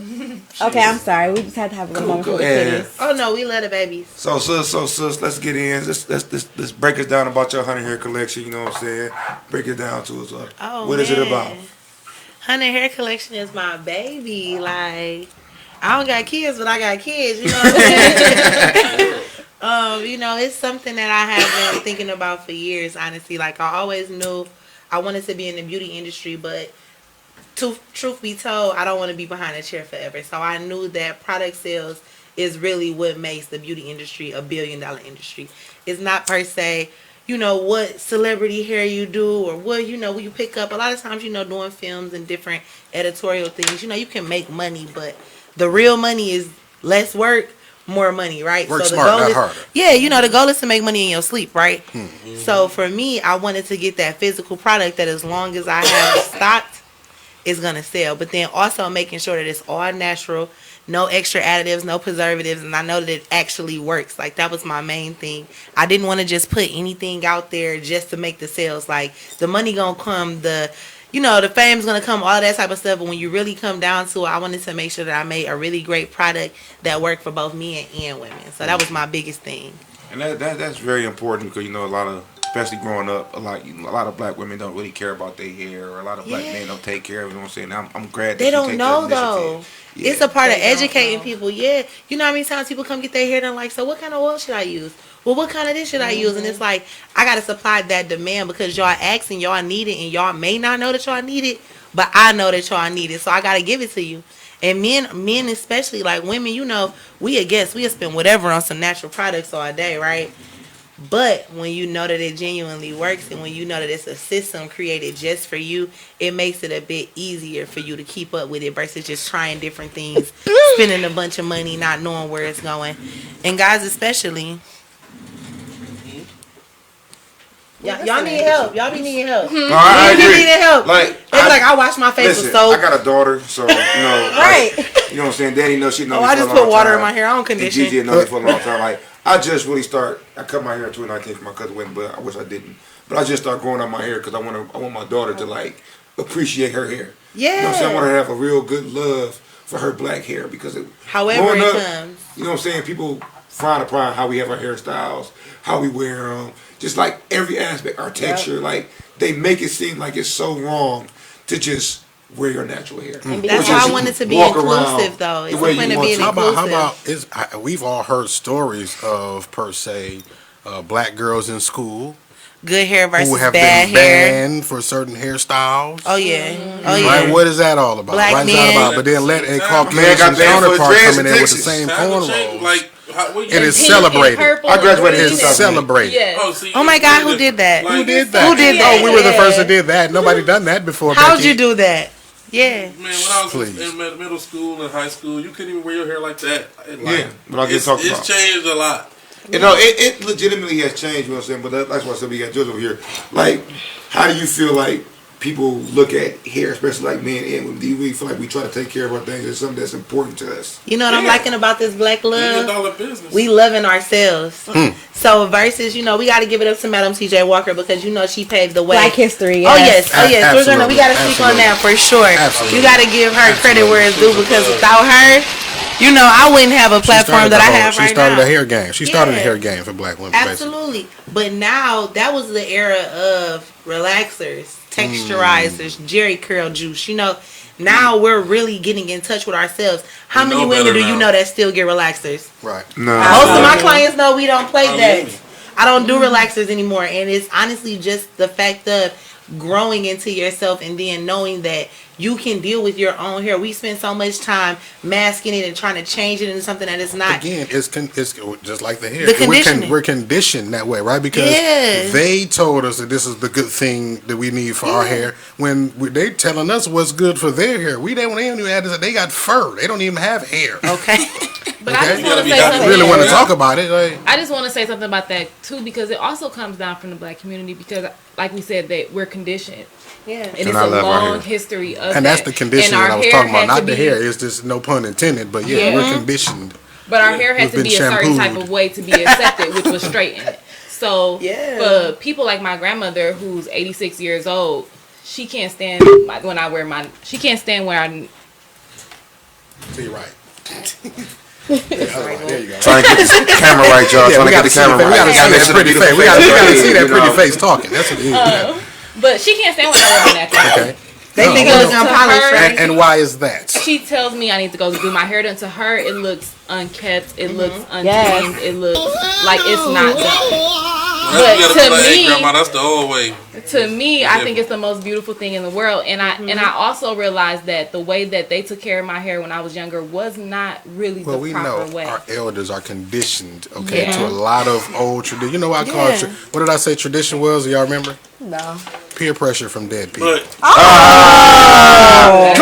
Okay, I'm sorry. We just had to have a little moment for the kids. Oh no, we love the babies. So sis, let's get in. Let's break us down about your Hunter Hair Collection. You know what I'm saying? Break it down to us. What is it about? Hunter Hair Collection is my baby. Like, I don't got kids, but I got kids. You know what I'm saying? You know, it's something that I have been thinking about for years. Honestly, like I always knew I wanted to be in the beauty industry, but truth be told, I don't want to be behind a chair forever. So I knew that product sales is really what makes the beauty industry a $1 billion industry. It's not per se, you know, what celebrity hair you do or what, you know, what you pick up. A lot of times, you know, doing films and different editorial things, you know, you can make money, but the real money is less work, more money, right? Work so smart, the goal not is, harder. Yeah, you know, the goal is to make money in your sleep, right? So for me, I wanted to get that physical product that as long as I have stocked, is gonna sell. But then also making sure that it's all natural, no extra additives, no preservatives, and I know that it actually works. Like that was my main thing. I didn't want to just put anything out there just to make the sales. Like the money gonna come, the fame's gonna come, all of that type of stuff. But when you really come down to it, I wanted to make sure that I made a really great product that worked for both men and women. So that was my biggest thing. And that's very important because, you know, a lot of, especially growing up, a lot of black women don't really care about their hair, or a lot of black men don't take care of it. You know what I'm saying? I'm glad that they don't know though. Yeah. It's a part of educating people. Yeah, you know how many times people come get their hair done, like, so what kind of oil should I use? Well, what kind of this should I use? And it's like, I gotta supply that demand because y'all asking, y'all need it, and y'all may not know that y'all need it, but I know that y'all need it, so I gotta give it to you. And men especially, like women, you know, we'll spend whatever on some natural products all day, right? But when you know that it genuinely works, and when you know that it's a system created just for you, it makes it a bit easier for you to keep up with it versus just trying different things, spending a bunch of money, not knowing where it's going. And guys especially, y'all need help. Y'all be needing help. No, I agree. Needing help. I wash my face with soap. I got a daughter, so you know, right? Like, you know what I'm saying? Danie knows she knows. I just put water in my hair. I don't condition. Gigi knows me for a long time. Like I just really I cut my hair in 2019 for my cousin wedding, but I wish I didn't. But I just started growing out my hair because I want my daughter to like appreciate her hair. Yeah. You know what I'm saying? I want her to have a real good love for her black hair because however it comes. You know what I'm saying? People frown upon how we have our hairstyles, how we wear them, just like every aspect, our texture. Like they make it seem like it's so wrong to just wear your natural hair. That's why I wanted to be inclusive, though. It's the point of being inclusive. How about we've all heard stories of, per se, black girls in school good hair versus who have bad been hair banned for certain hairstyles. Oh yeah, oh yeah. Right? What is that all about? Black What is that about? But then let a Caucasian counterpart come in there with the same cornrows. Like, it is celebrated. I graduated in 2000. It's celebrated. Yeah. Oh my God, who did that? Who did that? Who did that? Oh, we were the first that did that. Nobody done that before. How'd you do that? Yeah. Man, when I was in middle school and high school, you couldn't even wear your hair like that. But I get talking about. It's changed a lot. You know, it legitimately has changed, you know what I'm saying? But that's why I said we got Judge over here. Like, how do you feel like people look at hair, especially like men and women? Do you really feel like we try to take care of our things? It's something that's important to us. You know what I'm liking about this black love? $1 business. We loving ourselves. So versus, we got to give it up to Madam T.J. Walker because she paved the way. Black history. Oh yes, Absolutely. we got to speak on that for sure. Absolutely. You got to give her credit where it's due because without her, I wouldn't have a platform that I have right now. She started a hair game. She started a hair game for black women. Absolutely. Basically. But now that was the era of relaxers, texturizers, Jerry curl juice. Now we're really getting in touch with ourselves. How many women do you know that still get relaxers? Right. No. Most of my clients know we don't play that. I don't do relaxers anymore. And it's honestly just the fact of growing into yourself and then knowing that you can deal with your own hair. We spend so much time masking it and trying to change it into something that is not. Again, it's just like the hair. The conditioning. We're conditioned that way, right? Because they told us that this is the good thing that we need for our hair. When they telling us what's good for their hair, they don't even add this. They got fur. They don't even have hair. Okay. But I just want to say something. I really want to talk about it. I just want to say something about that too, because it also comes down from the black community. Because, like we said, that we're conditioned. Yeah. And it's a long history of that. And that's the conditioning that I was talking about. Not the hair. It's just no pun intended. But we're conditioned. But our hair had to be a certain type of way to be accepted, which was straightened. So for people like my grandmother, who's 86 years old, she can't stand when I wear mine. She can't stand where I. You're right. There you go. Trying to get this camera right, y'all. We got to see that pretty face. We got to see that pretty face talking. That's what it is. But she can't stand when I wear my natural. Okay. They think it looks unpolished. And why is that? She tells me I need to go do my hair done. To her, it looks unkept. It looks untamed. It looks like it's not done. But to me, Grandma, that's the old way. To me, I think it's the most beautiful thing in the world. And I also realized that the way that they took care of my hair when I was younger was not really the proper way. Our elders are conditioned, to a lot of old tradition. You know what I call it? What did I say tradition was? Do y'all remember? No. Peer pressure from dead people. Can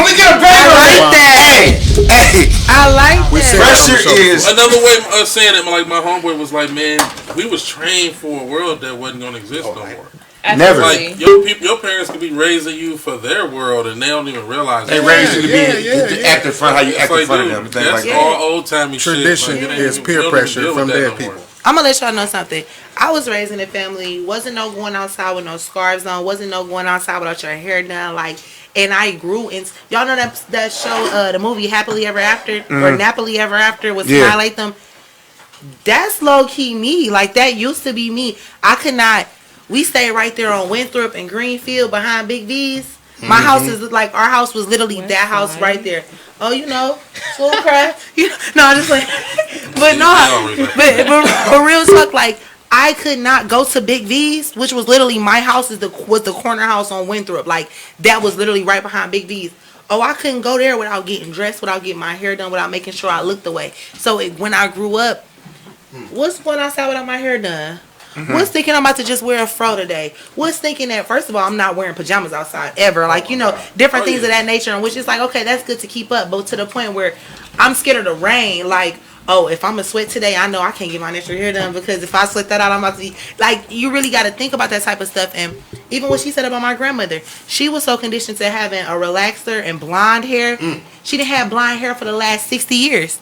we get a bag like that? Hey, I like that. Pressure is another way of saying it. Like my homeboy was like, man, we was trained for a world that wasn't gonna exist no more. Never. Like your parents could be raising you for their world, and they don't even realize they raised you to be act in front how you act in front of them. That's all old timey shit. Tradition is peer pressure from dead people. I'm gonna let y'all know something. I was raised in a family, wasn't no going outside with no scarves on, wasn't no going outside without your hair done, and I grew in. Y'all know that show, the movie Happily Ever After or Nappily Ever After with Smile Latham. That's low key me. Like that used to be me. I could not. We stayed right there on Winthrop and Greenfield behind Big V's. My house is like our house was literally that house right there. Oh, full craft. No, I'm just like, but no, but real talk, like I could not go to Big V's, which was literally my house was the corner house on Winthrop. Like that was literally right behind Big V's. Oh, I couldn't go there without getting dressed, without getting my hair done, without making sure I looked the way. So when I grew up, what's going outside without my hair done? What's thinking I'm about to just wear a fro today? What's thinking that, first of all, I'm not wearing pajamas outside ever. Like, different things of that nature. And which is like, okay, that's good to keep up. But to the point where I'm scared of the rain. Like, oh, if I'm going to sweat today, I know I can't get my natural hair done. Because if I sweat that out, I'm about to be... Like, you really got to think about that type of stuff. And even what she said about my grandmother, she was so conditioned to having a relaxer and blonde hair. She didn't have blonde hair for the last 60 years.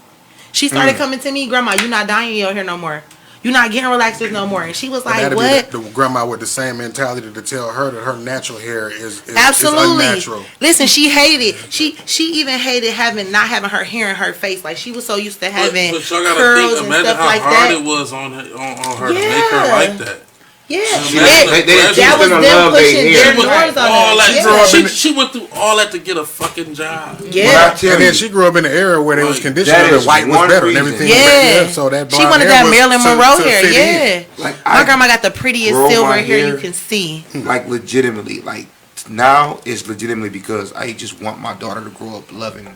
She started coming to me, Grandma, you're not dyeing your hair no more. You're not getting relaxers no more. And she was like, that'd what? be the grandma with the same mentality to tell her that her natural hair is Absolutely. unnatural. Listen, she hated. She even hated not having her hair in her face. Like she was so used to having but y'all gotta curls think, and imagine stuff how like hard that. it was on her to make her like that. Yeah, That was them pushing their doors on her. She went through all that to get a fucking job. Yeah, and then she grew up in an era where there was conditioning that that is white was one better reason. and everything. Yeah. So that she blonde wanted hair that was Marilyn Monroe hair. fit in. Yeah, Like my grandma got the prettiest grow silver my hair you hair. can see. Like legitimately, like now it's legitimately because I just want my daughter to grow up loving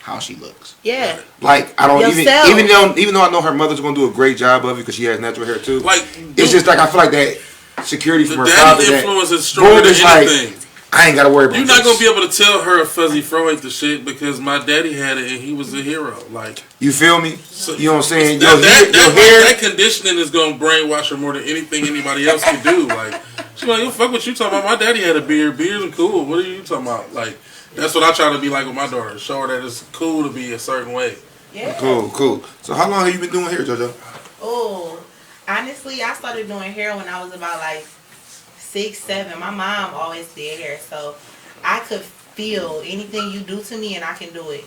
how she looks. Yeah, Like I don't Yourself. even though I know her mother's gonna do a great job of it because she has natural hair too. Like It's just like I feel like that security the from her father. daddy That influence is stronger than it's like, anything. I ain't gotta worry about You're not this. gonna be able to tell her a fuzzy fro ain't the shit because my daddy had it and he was a hero. Like You feel me? You know what I'm saying? that conditioning is gonna brainwash her more than anything anybody else can do. Like she's like, fuck what you talking about? My daddy had a beard. Beards are cool. What are you talking about? Like that's what I try to be like with my daughter. Show her that it's cool to be a certain way. yeah. Cool. So how long have you been doing hair, JoJo? Oh, honestly, I started doing hair when I was about like 6, 7. My mom always did hair, so I could feel anything you do to me, and I can do it.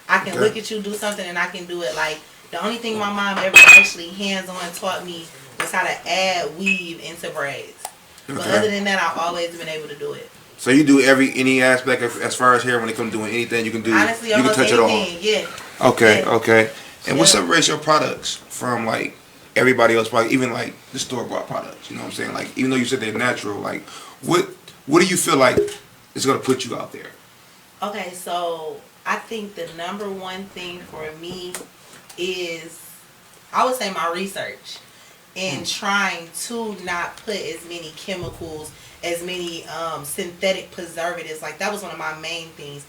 I can look at you do something, and I can do it. Like the only thing my mom ever actually hands-on taught me was how to add weave into braids. But other than that, I've always been able to do it. So you do any aspect as far as hair when it comes to doing anything you can do. Honestly, you can almost touch anything. it all. Yeah. Okay. And what separates your products from like everybody else product, even like the store-bought products? You know what I'm saying? Like even though you said they're natural, like what do you feel like is gonna put you out there? Okay, so I think the number one thing for me is, I would say, my research and trying to not put as many chemicals, as many synthetic preservatives. Like that was one of my main things.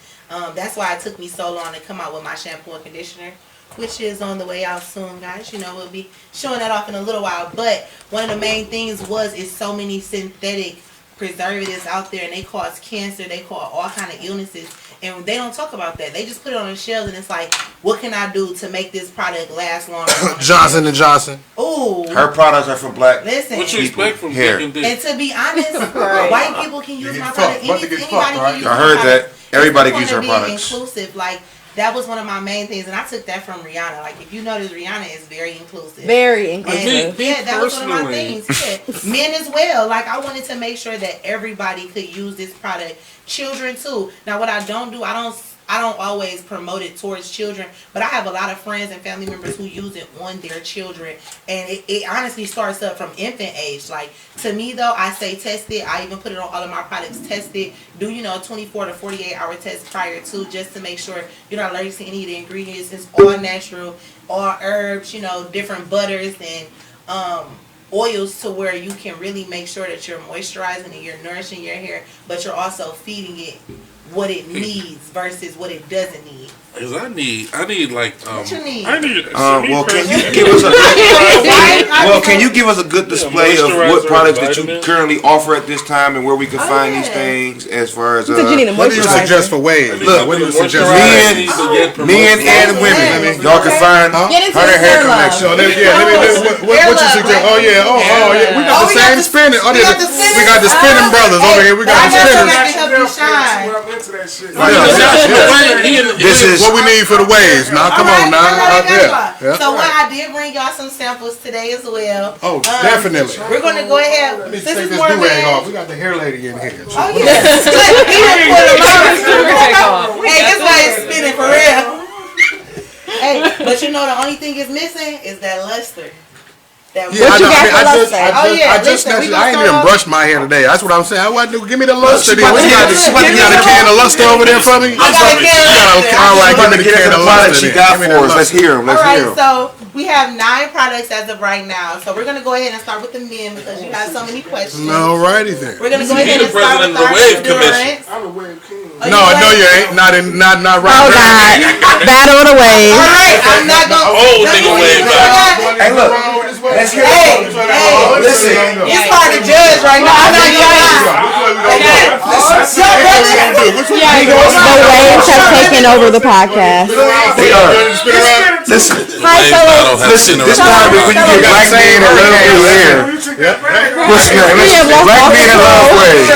That's why it took me so long to come out with my shampoo and conditioner, which is on the way out soon, guys. You know, we'll be showing that off in a little while. But one of the main things is so many synthetic preservatives out there, and they cause cancer, they cause all kind of illnesses, and they don't talk about that. They just put it on the shelves, and it's like, what can I do to make this product last longer? Johnson & Johnson. Ooh. Her products are for black. Listen. What you expect from hair. dick and dick? And to be honest, white people can use my product. Anybody can use I my heard product. that. Everybody can It's use her the point of products. being inclusive. Like that was one of my main things, and I took that from Rihanna. Like if you notice, Rihanna is very inclusive. Very And inclusive. yeah, that was one of my Personally. things. Yeah. Men as well. Like I wanted to make sure that everybody could use this product. Children too. Now what I don't do, I don't always promote it towards children, but I have a lot of friends and family members who use it on their children, and it honestly starts up from infant age. Like to me though, I say test it. I even put it on all of my products. Test it. Do 24 to 48 hour test prior to, just to make sure you're not allergic to any of the ingredients. It's all natural, all herbs, different butters and oils, to where you can really make sure that you're moisturizing and you're nourishing your hair, but you're also feeding it what it needs versus what it doesn't need. Cause I need like What you need? I need Well, can you give us a good display of what moisturizer, products that you vitamin. currently offer at this time and where we can find these yeah. things as far as You said you need a What do you suggest for waves? Look, What do you suggest? men and women, y'all can find Get into her the hair hair love. collection. So what you suggest? Oh yeah, we got the same spinning. Oh, we got the spinning brothers over here. We got the spinners. This is What we need for the waves. Now, come on now. Yeah. So what, I did bring y'all some samples today as well. Oh, definitely. We're gonna go ahead. Let me This take is this more do-rag than. off. We got the hair lady in here. Oh yeah. He done put 'em on. Hey, this way is spinning for real. Hey, but the only thing is missing is that luster. That Yeah, What you got for I luster? just listen, we I ain't gonna even start brushed my hair today. That's what I'm saying. I want to give me the luster. She Then. about to You got get a can of luster over there for me? I got a can of luster. All right, give me about to the get can into of the product luster. she got Give me for that us. Let's luster. hear them. Let's hear Alright, them. so we have 9 products as of right now. So we're gonna go ahead and start with the men because you have so many questions. Alrighty then. We're gonna go He's ahead the and start president with of the our Wave Commission. endurance. No, no, you ain't. Not Oh right. God, battle of the waves. Alright, I'm not gonna. Old nigga wave. Hey, look. Let's hear Hey, listen. it's hard to judge right now. I know The waves have taken over the podcast. They are. Listen. Hi, fellas. Listen. This time is when you get black men that love hair. What's your name? Black men that love waves.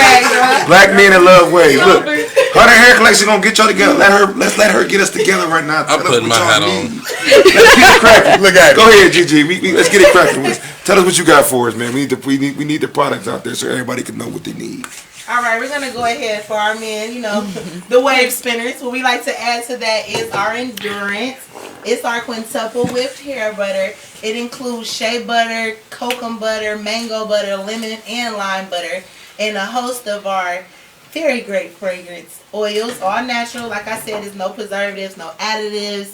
Black men that love waves. Look, Hunter Hair Collection gonna get y'all together. Let's let her get us together right now. I'm putting my hat on. Let's get it cracking. Look at it. Go ahead, Gigi. Let's get it cracking. Tell us what you got for us, man. We need the products out there so everybody can know what they need. All right, we're gonna go ahead for our men. You know, the wave spinners. What we like to add to that is our endurance. It's our quintuple whipped hair butter. It includes shea butter, cocoa butter, mango butter, lemon and lime butter, and a host of our very great fragrance oils, all natural. Like I said, there's no preservatives, no additives.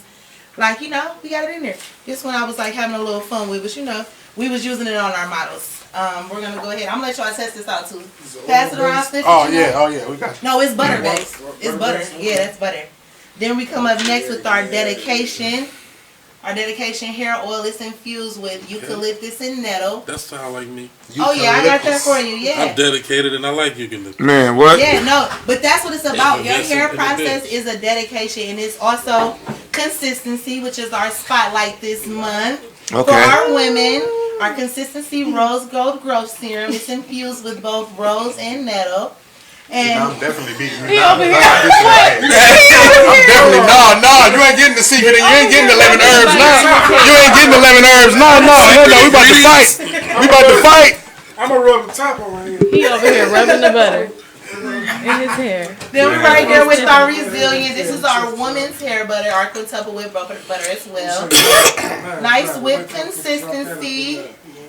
Like, you know, we got it in there. This one I was like having a little fun with, but you know, we was using it on our models. We're gonna go ahead. I'm gonna let y'all test this out too. Pass it around, Stitch. Oh yeah, we got you. No, it's butter based. It's butter. Yeah, that's butter. Then we come up next with our dedication. Our dedication hair oil is infused with eucalyptus and nettle. That sound like me. Oh yeah, I got that for you. Yeah. I'm dedicated and I like eucalyptus. Man, what? Yeah, no, but that's what it's about. Your hair process is a dedication, and it's also consistency, which is our spotlight this month. Okay. For our women, our consistency rose gold growth serum is infused with both rose and nettle. And I'm definitely beating you. He over here. I'm definitely you ain't getting the secret and you ain't getting the 11 herbs now. You ain't getting the 11 herbs. No, we about to fight. We about to fight. I'm gonna rub the top on right here. He over here rubbing the butter in his hair. then we're right there with our resilient. This is our woman's hair butter, our quintuple whip butter as well. Nice whip consistency.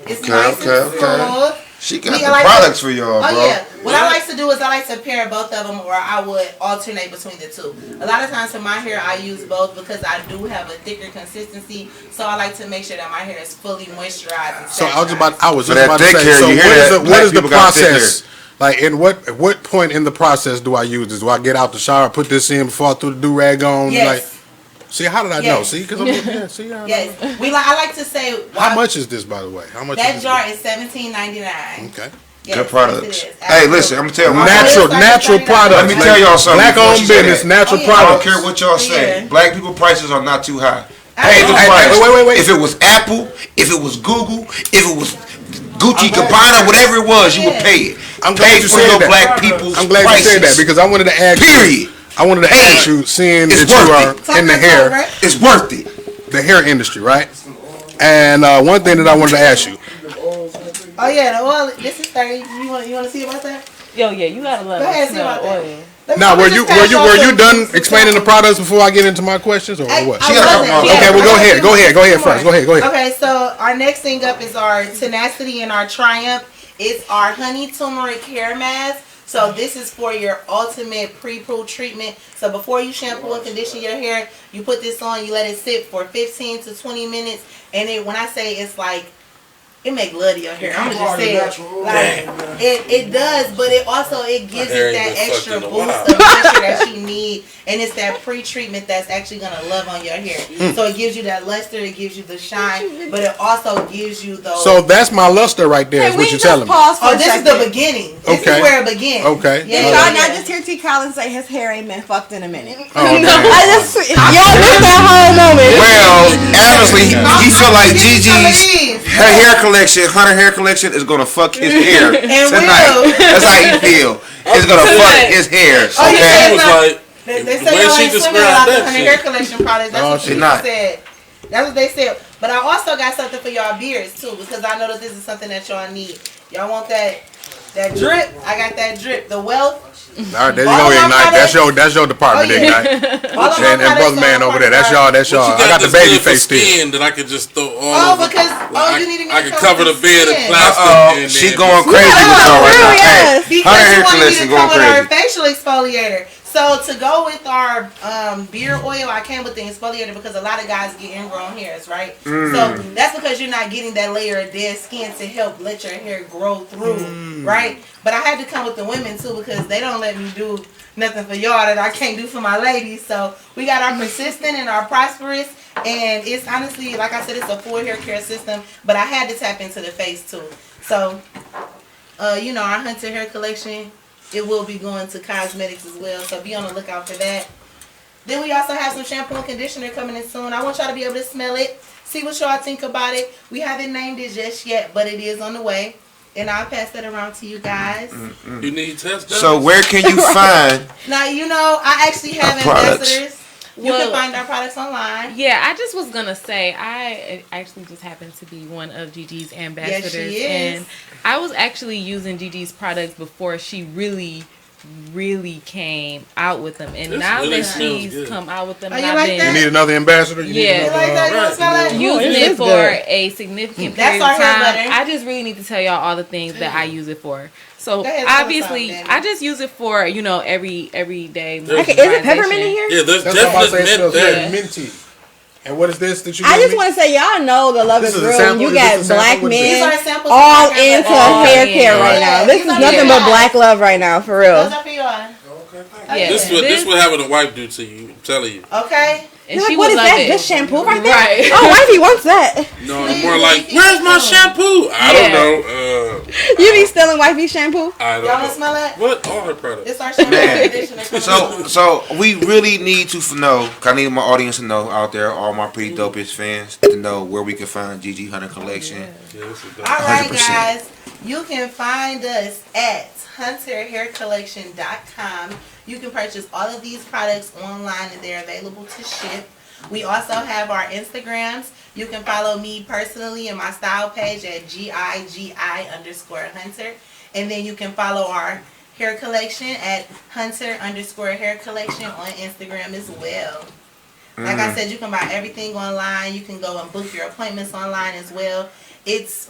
It's nice and smooth. She got the products for y'all, bro. Oh yeah. What I like to do is I like to pair both of them, or I would alternate between the two. A lot of times for my hair, I use both because I do have a thicker consistency. So I like to make sure that my hair is fully moisturized. And So I was just about to say. hair, So what is the people got thick process? Like, at what point in the process do I use this? Do I get out the shower, put this in before I throw the do-rag on? Yes. Like, see, how did I know? See, because I'm see, Yes. I like to say. How much is this, by the way? How much? That jar is $17.99. Okay. Yes, Good products. yes, it is. Hey, listen, I'm gonna tell you. Natural products. Let me tell y'all something. Black-owned business, natural I don't products. care what y'all say. Yeah. Black people prices are not too high. Pay the Hey, price. wait. If it was Apple, if it was Google, if it was Gucci, Gabbana, whatever it was, you would pay it. I'm glad you for said your that. black people's I'm glad prices. you said that because I wanted to ask Period. you, seeing It's that you are worth in the hair, It's worth it. the hair industry, right? And one thing that I wanted to ask you. Oh yeah, the oil. This is 30. You want to see about that? Yo, yeah, you gotta let Go ahead, us see about smell that. oil. Now, were you done explaining the products before I get into my questions, or what? She got a couple more. Okay, well, go ahead first. Go ahead. Okay, so our next thing up is our Tenacity and our Triumph. It's our honey turmeric hair mask. So this is for your ultimate pre-poo treatment. So before you shampoo and condition your hair, you put this on, you let it sit for 15 to 20 minutes. And when I say it's like, it make love to your hair. I'm gonna just say it. Like, it does, but it also gives it that extra boost of moisture that you need, and it's that pre-treatment that's actually gonna love on your hair. So it gives you that luster, it gives you the shine, but it also gives you those. So that's my luster right there. Is what you're telling me. Oh, this is the beginning. This is where it begins. Okay. Yeah, Y'all not just hear T. Collins say his hair ain't been fucked in a minute. Oh, man. Y'all missed that whole moment. Well, honestly, he feel like Gigi's hair collection, Hunter Hair Collection, is gonna fuck his hair tonight. That's how he feel. It's gonna fuck his hair. Oh, you said was like, they the say way y'all she ain't swimming described without the that honey shit. hair collection products. That's what she she not. said. That's what they said. But I also got something for y'all beards too, because I know that this is something that y'all need. Y'all want that drip? I got that drip. The Wealth. All right, there you go, Ignite. That's your department, Oh, Ignite. And brother man over there. That's y'all. But you I got the this baby good for face still. skin that I could just throw all Oh, over. because Like, you need to I could cover the bed in skin. plastic. And She then going crazy with y'all right now. Hey, Because Hunter you Hair wanted me Collection to going come with our crazy. facial exfoliator. So to go with our beard oil, I came with the exfoliator because a lot of guys get ingrown hairs, right? So that's because you're not getting that layer of dead skin to help let your hair grow through, right? But I had to come with the women too because they don't let me do nothing for y'all that I can't do for my ladies. So we got our persistent and our prosperous, and it's honestly, like I said, it's a full hair care system, but I had to tap into the face too. So, you know, our Hunter hair collection, it will be going to cosmetics as well, so be on the lookout for that. Then we also have some shampoo and conditioner coming in soon. I want y'all to be able to smell it, see what y'all think about it. We haven't named it just yet, but it is on the way. And I'll pass that around to you guys. You need test does? So where can you find Now, you know, I actually have products? ambassadors. You can find our products online. Yeah, I just was gonna say I actually just happened to be one of Gigi's ambassadors, Yes, she is. and I was actually using Gigi's products before she really came out with them, and This now really that smells she's good. come out with them, Oh, and you I've like been that? You need another ambassador? You Yeah. need You like that? You want to smell it? using it it is for good. a significant That's period our of hair time. butter. I just really need to tell y'all all the things that I use it for. So Go ahead, tell us obviously, something, I just use it for every day. Okay, is it peppermint in here? Yeah, there's That's what I'm about to say. It definitely smells mint very there. minty. And what is this that you I gave just me? want to say, y'all know the love This is is a real. sample? You Is this got a sample? black What is These men are samples all of our into All hair in. care right now. This is These are nothing yours. but black love right now, for real. Those are for y'all. Yeah, This what having a wife do to you. I'm telling you. Okay. and Like, she what would is love that? it. Just shampoo right there? Right. Oh, wifey wants that. No, it's more like, where's my shampoo? I don't know. You be stealing wifey shampoo? I Y'all don't want to know. smell it? What? All her products. It's our shampoo and conditioner. So we really need to know. I need my audience to know out there, all my pretty dopest fans, to know where we can find Gigi Hunter Collection. Yeah, this is dope. All right, 100%. guys. You can find us at hunterhaircollection.com. You can purchase all of these products online, and they're available to ship. We also have our Instagrams. You can follow me personally and my style page at GIGI_Hunter. And then you can follow our hair collection at Hunter_hair collection on Instagram as well. Like I said, you can buy everything online. You can go and book your appointments online as well. It's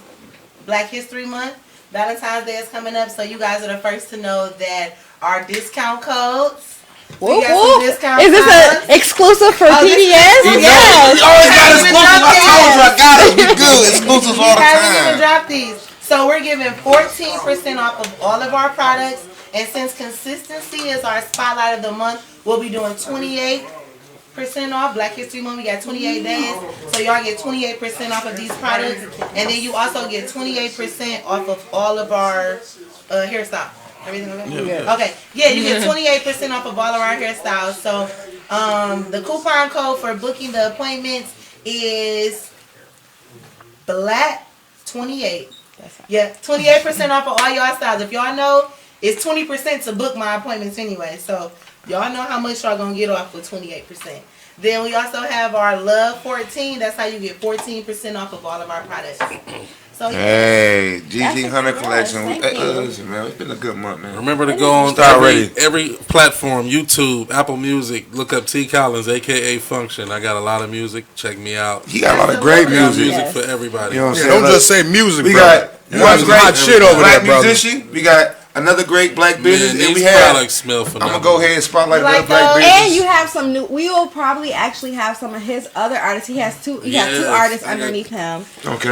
Black History Month. Valentine's Day is coming up, so you guys are the first to know that our discount codes. Whoop, We got some whoop. discount Is this codes. an exclusive for Oh, this is PDS? exclusive. Yes. We always got Haven't exclusives. dropped I told you I these. got it. We good. Exclusives all the Haven't even time. dropped these. So we're giving 14% off of all of our products. And since consistency is our spotlight of the month, we'll be doing 28% off. Black History Month, we got 28 days. So y'all get 28% off of these products. And then you also get 28% off of all of our hairstyles. Everything okay? Yeah. Okay. Yeah, you get 28% off of all of our hairstyles. So the coupon code for booking the appointments is BLACK28. Yeah, 28% off of all y'all styles. If y'all know, it's 20% to book my appointments anyway. So y'all know how much y'all gonna get off with 28%. Then we also have our Love 14. That's how you get 14% off of all of our products. So yeah. Hey, Gigi That's Hunter a Collection. plus. Hey, Thank you. listen, man, it's been a good month, man. Remember to go on Start ready. every platform, YouTube, Apple Music. Look up T Collins, aka Function. I got a lot of music. Check me out. He got a lot of great I got music. music Yes. for everybody. You know what I'm Yeah, saying? don't Look, just say music, we bro. got You got some hot shit over black there, brother. musician. We got another great black business, Man, and we these have. products smell I'm phenomenal. gonna go ahead and spotlight You another like black those? business. And you have some new. We will probably actually have some of his other artists. He has two. He has two Yes, artists I got- underneath him. Okay.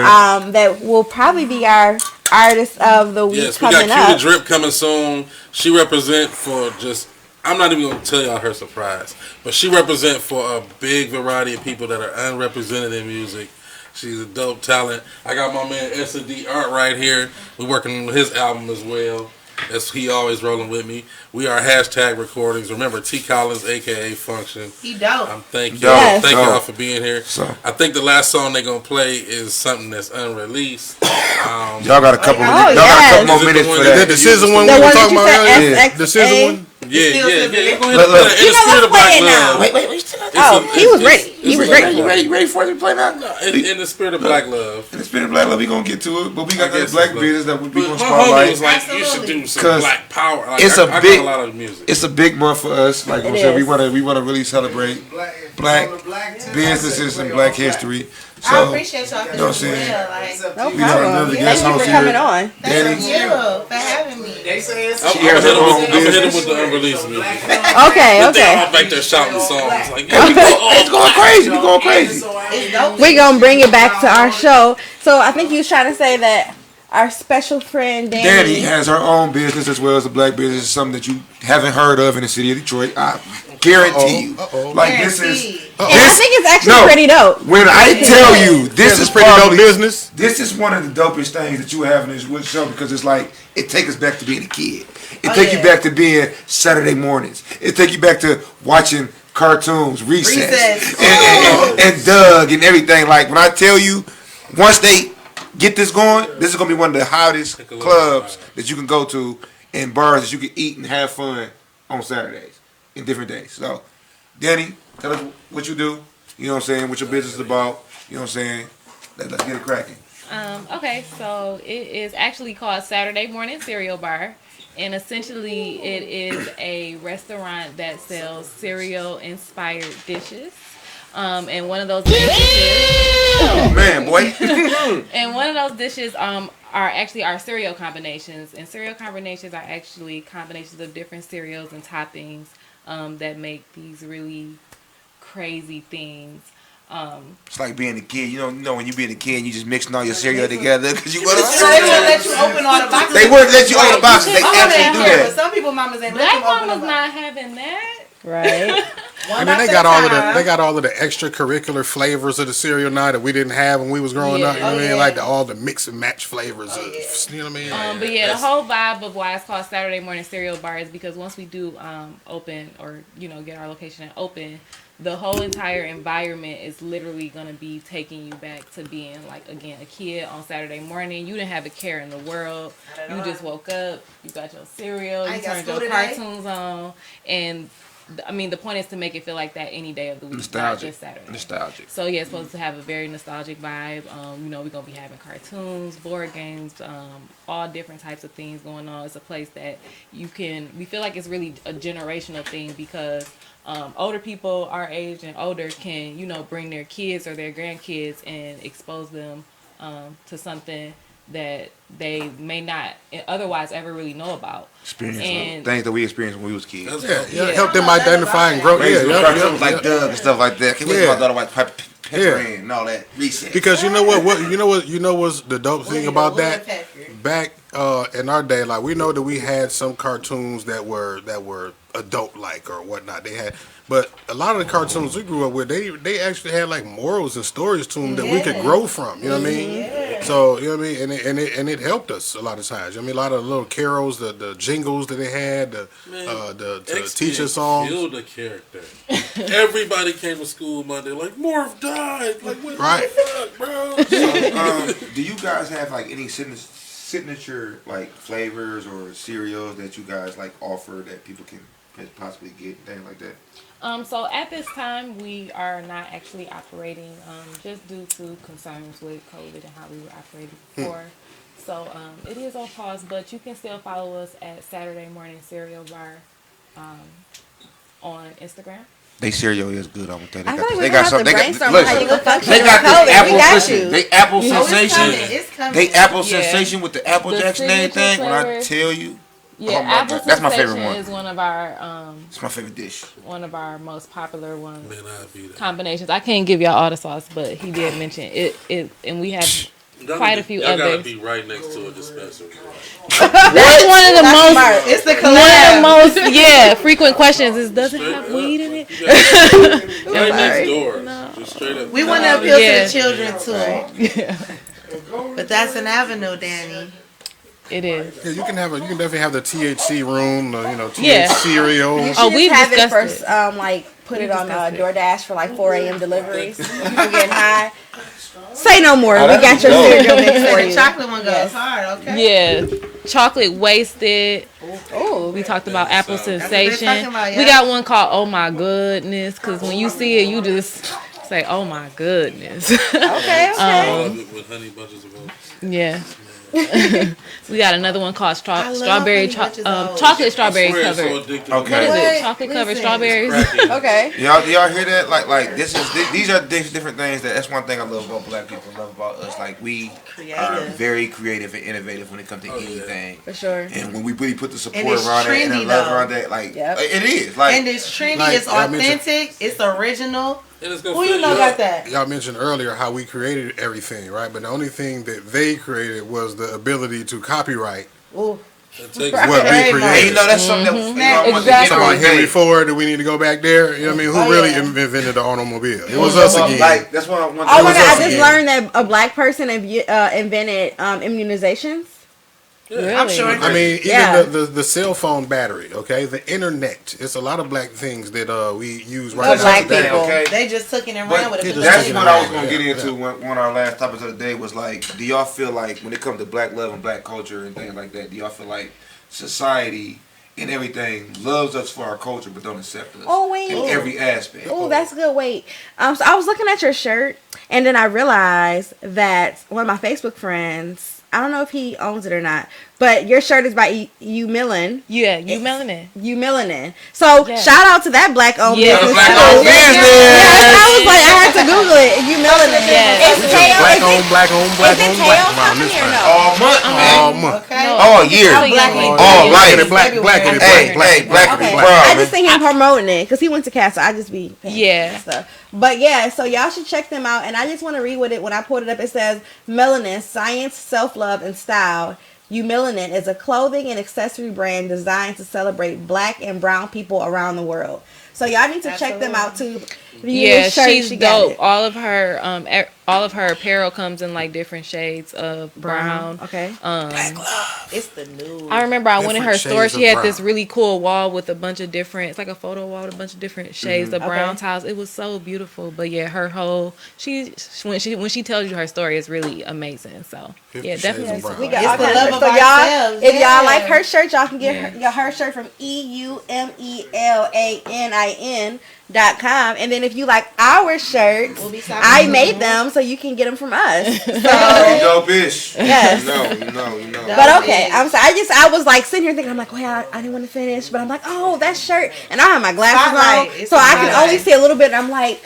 That will probably be our artist of the week Yes, we got coming Cutie up. Drip coming soon. She represent for just. I'm not even gonna tell y'all her surprise, but she represent for a big variety of people that are unrepresented in music. She's a dope talent. I got my man S&D Art right here. We're working on his album as well. That's he always rolling with me. We are hashtag recordings. Remember T Collins, aka Function. He dope. Thank Dope, y'all. Thank dope. y'all for being here. So- I think the last song they're gonna play is something that's unreleased. Y'all got a couple. Oh, Y'all got a yes. couple more Is it the minutes one for that- that. The scissor one The we were one that talking you about said earlier? SXA. The scissor one? Yeah. Go ahead Look, and play look. that. In the know, spirit let's of Black play it now. Love. Wait, you still got Oh, he was ready. He was ready. You ready for it to play now? In the spirit of Black Love. In the spirit of black love, we gonna get to it, but we got I that guess black it's business that we But gonna my homie spotlight. was like, you should do some 'Cause Black Power. Like, it's I a got big- a lot of music. It's a big month for us. Like I It said, we is. wanna really celebrate black businesses and black history. I So appreciate y'all for you know what this I'm as saying? well. Like, No we got another problem. guest Thank you host for coming here. on. thank Danny. you for having me. They say it's I'm She has gonna her own hit him business. with the unreleased music. Okay, But they okay. all back there shouting songs. Like, Hey, it's going crazy. We going crazy. It's dope. We're gonna bring it back to our show. So I think you was trying to say that our special friend Danie. Danie has her own business as well as a black business. It's something that you haven't heard of in the city of Detroit. I guarantee you. Like this is. And I think it's actually pretty dope. When I tell you this is pretty dope business. This is one of the dopest things that you have in this show because it's like it takes us back to being a kid. It take you back to being Saturday mornings. It take you back to watching cartoons, Recess. And Doug and everything. Like when I tell you, once they get this going, this is gonna be one of the hottest clubs that you can go to and bars that you can eat and have fun on Saturdays in different days. So, Danie, tell us what you do. You know what I'm saying? What your business is about. You know what I'm saying? Let's get it cracking. Okay, so it is actually called Saturday Morning Cereal Bar. And essentially, it is a restaurant that sells cereal-inspired dishes. And one of those dishes... Oh, man, boy. And one of those dishes are actually our cereal combinations. And cereal combinations are actually combinations of different cereals and toppings that make these really crazy things. It's like being a kid. You know when you being a kid and you just mixing all your cereal together because you want to. They won't let you open all the boxes. They wouldn't let you open the boxes. They actually do that. But some people mamas ain't let Black them open mama's them. not having that. Right. And then they got all of the extracurricular flavors of the cereal now that we didn't have when we was growing up. You know what I mean? Like all the mix and match flavors. You know what I mean? But yeah, the whole vibe of why it's called Saturday Morning Cereal Bar is because once we do open or get our location and open, the whole entire environment is literally going to be taking you back to being, like, again, a kid on Saturday morning. You didn't have a care in the world. You just woke up. You got your cereal. You turned your cartoons on. And, I mean, the point is to make it feel like that any day of the week. Not just Saturday. Nostalgic. So, yeah, it's supposed to have a very nostalgic vibe. We're going to be having cartoons, board games, all different types of things going on. It's a place that we feel like it's really a generational thing because... older people our age and older can, bring their kids or their grandkids and expose them to something that they may not otherwise ever really know about. Things that we experienced when we was kids. Help them identify and grow. Like Doug and stuff like that. Can't wait for my daughter like pepper and all that reset. Because you know what's the dope thing about that? Back in our day, like we know that we had some cartoons that were adult like or whatnot. They had, but a lot of the cartoons we grew up with, they actually had like morals and stories to them that we could grow from. You know what I mean? Yeah. So you know what I mean, and it helped us a lot of times. I mean, a lot of the little carols, the jingles that they had, the teacher songs. Build a character. Everybody came to school Monday like Morph died. Like what right. the fuck, bro? So, do you guys have like any signature like flavors or cereals that you guys like offer that people can possibly get, things like that? So at this time, we are not actually operating just due to concerns with COVID and how we were operating before. So it is on pause, but you can still follow us at Saturday Morning Cereal Bar on Instagram. They cereal is good. I'm gonna tell you. They got something. They got this apple. They apple sensation. It's coming. They apple sensation with the Apple Jacks and everything. When I tell you. Yeah, apple that's my favorite one. Is one of our. It's my favorite dish. One of our most popular ones. Combinations. I can't give y'all all the sauce, but he did mention it, and we have quite a few others. Gotta be right next to a dispensary. That's one of the most. It's the collab. One of the most frequent questions is does it have weed in it? Right next door. No. Just straight up. We want to appeal to the children too. Yeah. But that's an avenue, Danie. It is. Yeah, you can definitely have the THC room, THC cereal. We have it first. Put it on DoorDash for like 4 a.m. deliveries. You can get high. Say no more. We got your cereal mix for you. The chocolate one goes hard. Okay. Yeah, chocolate wasted. Oh, we talked about apple sensation. We got one called Oh My Goodness, because when you see it, you just say Oh My Goodness. Okay. With honey bunches of oats. Yeah. We got another one called strawberry chocolate strawberry covered. Okay. What is it? Chocolate covered strawberries. Okay. Y'all hear that? Like these are different things. That's one thing I love about black people. Love about us. Like we are very creative and innovative when it comes to anything. For sure. And when we really put the support around it and the love around that, like it is. Like and it's trendy. It's authentic. It's original. And it's gonna Who fit you know you got up. that? Y'all mentioned earlier how we created everything, right? But the only thing that they created was the ability to copyright Ooh. It takes what we Trademark. And created. you know that's something that you know, I want to Exactly. get Talking on about Henry Henry. Ford, do we need to go back there? You know what I mean? Who Oh, really yeah. invented the automobile? It was us again. Like that's what I want. Oh my was god! us I just again. learned that a black person invented immunizations. Yeah. I'm sure. I mean, even Yeah. the cell phone battery, okay? The internet. It's a lot of black things that we use right Of now. black today. people. Okay. They just took it and But ran with it. just that's taking what it I was around. gonna get Yeah, into yeah. one of our last topics of the day was like, do y'all feel like when it comes to black love and black culture and things like that, do y'all feel like society and everything loves us for our culture but don't accept us Oh, wait. in every aspect? Oh, that's good. Wait. So I was looking at your shirt, and then I realized that one of my Facebook friends, I don't know if he owns it or not, but your shirt is by U Millen. Yeah, you melanin. U Millanin. So Yeah. shout out to that black owned Yeah. business Black too. owned business. Yeah, I was like, I had to Google it. U Millanin. Yes. It's tail. Black Is on, it, black on, is black it on, tail black around company this or time. no? All month, man. All month. Okay. All year. Still young. All Young. life. Black, black, Everywhere. black, Hey, black Okay, be proud, I man. just seen him promoting it because he went to Castle. I just be paying Yeah. stuff. But yeah, so y'all should check them out. And I just want to read what it when I pulled it up. It says Melanin Science, Self Love, and Style. U Millanin is a clothing and accessory brand designed to celebrate black and brown people around the world. So y'all need to check them out too. If you Yeah, need a shirt, she's she got dope. it. All of her apparel comes in like different shades of brown. Okay. It's the news. I remember I went in her Different store. shades She of had this brown. really cool wall with a bunch of different. It's like a photo wall with a bunch of different shades of brown Okay. tiles. It was so beautiful. But yeah, her whole when she tells you her story, it's really amazing. So 50 yeah, Shades definitely. of Brown. We got It's all the kinds love of of so y'all, ourselves, if y'all yeah. like her shirt, y'all can get Yeah. her shirt from EUMELANIN.com. And then if you like our shirts, We'll be stopping I them. made them so you can get them from us. So, Dope-ish. yes. You know. But okay, I'm sorry. I was like sitting here thinking, I'm like, wait, I didn't want to finish, but I'm like, oh, that shirt, and I have my glasses Spotlight. on, It's so I can spotlight. only see a little bit. And I'm like,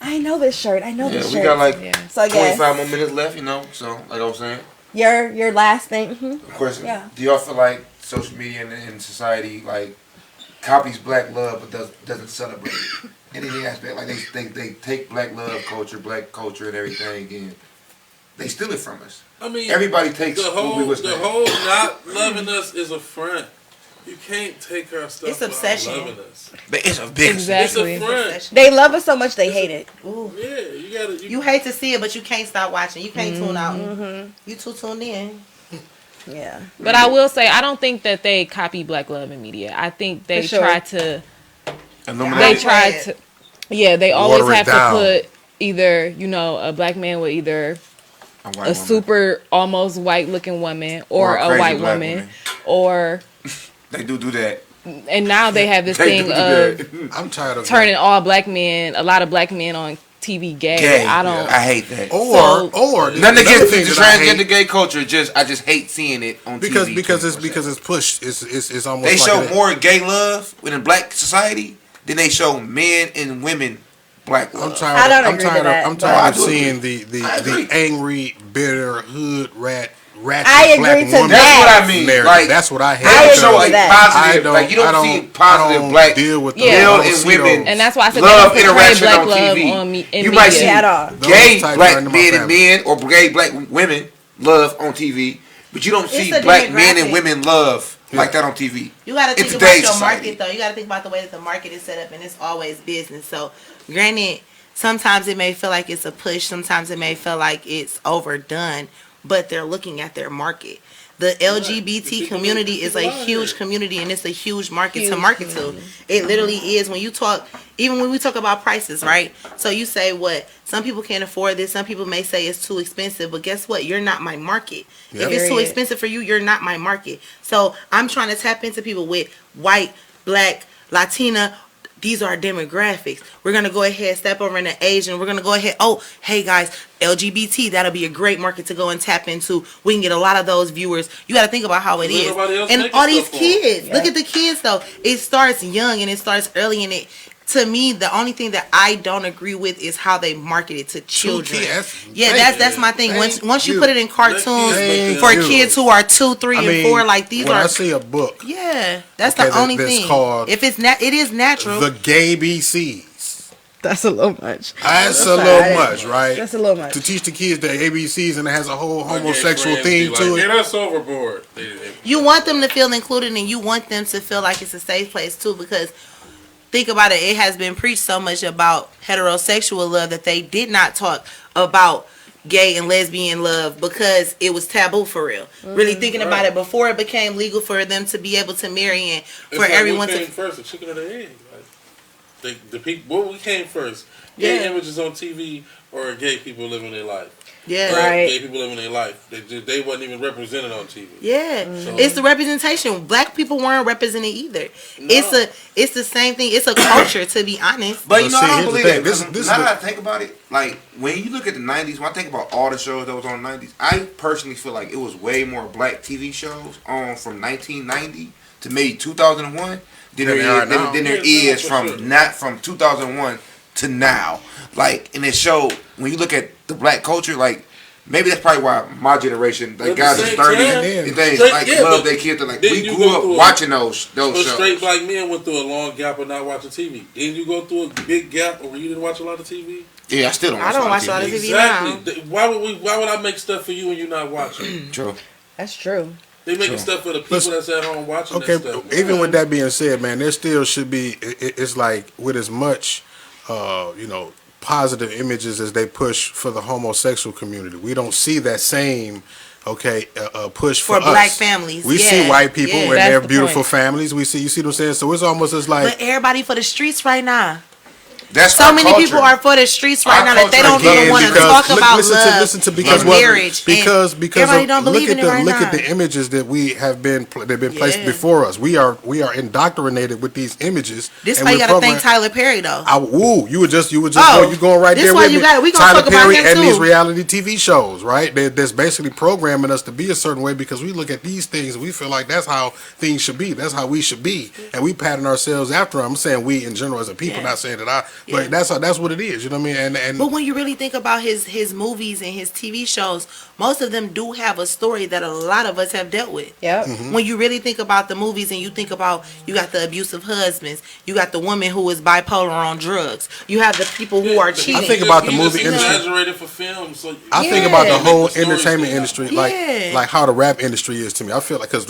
I know this shirt. I know Yeah, this we shirt. got like Yeah. so 25 more yes, minutes left, you know. So, like I was saying, your last thing. of course, Yeah. do y'all feel like social media and society like copies black love but doesn't celebrate it in any aspect? Like they take black love culture, black culture, and everything, and they steal it from us. I mean, Everybody takes the what we whole was the saying. whole not loving us is a front. You can't take our stuff. It's without obsession. Loving us. But it's a big Exactly. It's a front. They love us so much they hate it. Ooh. Yeah, you gotta. You hate to see it, but you can't stop watching. You can't tune out. You too tuned in. Yeah. But I will say, I don't think that they copy black love in media. I think they For sure. try to. Illuminati. They try to. Yeah, they always Water it have down. to put either a black man with either A white a woman. super almost white looking woman or a a crazy white black woman or They do that. and now they have this They thing do of that. I'm tired of turning all black men, a lot of black men on TV gay. Gay. I don't. I hate that. Or So- or Nothing another against thing the that I hate- transgender gay culture. I just hate seeing it on because TV. because it's 24/7. pushed. It's almost They like show it- more gay love within black society than they show men and women black love. I'm tired. I don't I'm agree to tired. that, I'm but- tired of I do seeing agree. the I agree. angry, bitter hood ratchet I agree black to woman. That's what I mean. narrative. Like, That's what I hate. They I don't agree show to like that. positive. Like you don't see positive don't black deal with Yeah. those. I male don't and see women those. And that's why I said love they don't portray interaction black on love TV. on me in You media might see At all. Those gay type black are into my men and family. men or gay black women love on TV, but you don't see a black men and demographic. women love like that on TV. You got to In think about today's your society. market, though. You got to think about the way that the market is set up, and it's always business. So, granted, sometimes it may feel like it's a push. Sometimes it may feel like it's overdone, but they're looking at their market. The LGBT community is a huge community, and it's a huge market to market to. It literally is. When you talk, even when we talk about prices, right? So you say what? Some people can't afford this. Some people may say it's too expensive, but guess what? You're not my market. Yep. If it's too Period. expensive for you, you're not my market. So I'm trying to tap into people with white, black, Latina. These are our demographics. We're going to go ahead, step over into Asian. We're going to go ahead. Oh, hey guys, LGBT, that'll be a great market to go and tap into. We can get a lot of those viewers. You got to think about how it Because is. everybody else And making all these stuff for 'em. kids, look at the kids though. It starts young and it starts early, and it, to me, the only thing that I don't agree with is how they market it to children. Yeah, that's my thing. Once you put it in cartoons Thank for you. kids who are 2, 3, and 4, like these when are. I see a book, Yeah, that's Okay, the only that's thing. called If it is natural. The Gay BCs. That's a little much. That's a little much, right? That's a little much. To teach the kids the ABCs and it has a whole My gay homosexual friends theme be to like, it. Get us overboard. You want them to feel included, and you want them to feel like it's a safe place too, because think about it, it has been preached so much about heterosexual love that they did not talk about gay and lesbian love because it was taboo for real. Really thinking about it, before it became legal for them to be able to marry and for everyone what to came first, the chicken or the egg? Like, the people, what came first? Gay images on TV or gay people living their life? Yeah, right. Gay people living their life. They wasn't even represented on TV. Yeah, So, it's the representation. Black people weren't represented either. No. It's the same thing. It's a culture, to be honest. But you know, see, I don't here's the believe thing. that. This Now is that I think about it, like when you look at the '90s, when I think about all the shows that was on the '90s, I personally feel like it was way more black TV shows on from 1990 to maybe 2001 than there is from not from 2001 to now. Like, and it showed when you look at the black culture, like. Maybe that's probably why my generation, like guys are 30 and things, like love their kids. Like we grew up watching those shows. Straight black men went through a long gap of not watching TV. Didn't you go through a big gap where you didn't watch a lot of TV? Yeah, I still don't. I don't watch a lot of TV Exactly. now. Why would I make stuff for you and you not watching? True. That's true. They making stuff for the people that's at home watching. Okay, that stuff. even with that being said, man, there still should be. It's like with as much, positive images as they push for the homosexual community. We don't see that same, push for black us. families. We see white people and their the beautiful point. families. We see, you see what I'm saying? So it's almost as like. But everybody for the streets right now. That's so many culture. people are for the streets right Our now that they don't culture even want to because- talk about love, listen to because and what- marriage. because everybody don't believe look in it right look now. at the images that we have been they've been placed Yeah. before us. We are indoctrinated with these images. This and why you we're gotta thank programmed- Tyler Perry though. you were just Oh, you going right this there why with you me. got it. We gonna Tyler talk about Perry him and too. these reality TV shows, right? That's basically programming us to be a certain way because we look at these things and we feel like that's how things should be. That's how we should be, and we pattern ourselves after them. I'm saying we in general as a people, not saying that but that's what it is. You know what I mean? And But when you really think about his movies and his TV shows, most of them do have a story that a lot of us have dealt with. Yep. When you really think about the movies and you think about, you got the abusive husbands, you got the woman who is bipolar on drugs, you have the people who are cheating. I think about the movie industry. industry. Exaggerated for film. So I think about the whole Make the stories entertainment stand industry, Yeah. like how the rap industry is to me. I feel like because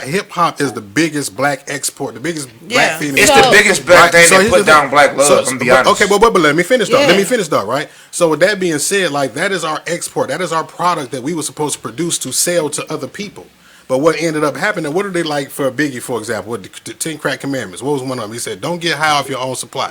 hip hop is the biggest black export, the biggest black thing. It's the biggest black thing So that here's put the down thing. black love. So- I'm gonna be honest. Okay, but let me finish though. Yeah. Let me finish though, right? So with that being said, like that is our export. That is our product that we were supposed to produce to sell to other people. But what ended up happening? What are they like for Biggie, for example? With the 10 Crack Commandments. What was one of them? He said, "Don't get high off your own supply."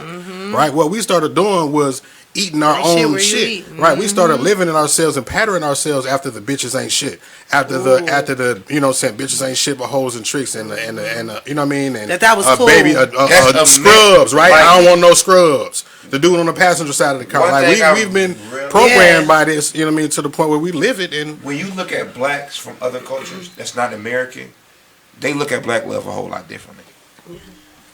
Right. What we started doing was eating our Like shit own where you shit. eat. Right. We started living in ourselves and patterning ourselves after the bitches ain't shit. After the you know what I'm saying, bitches ain't shit but hoes and tricks and the you know what I mean, and That was cool. baby That's scrubs, right? Like- I don't want no scrubs. The dude on the passenger side of the car. One Like thing we've been really- programmed by this, you know what I mean, to the point where we live it and When you look at blacks from other cultures that's not American, they look at black love a whole lot differently.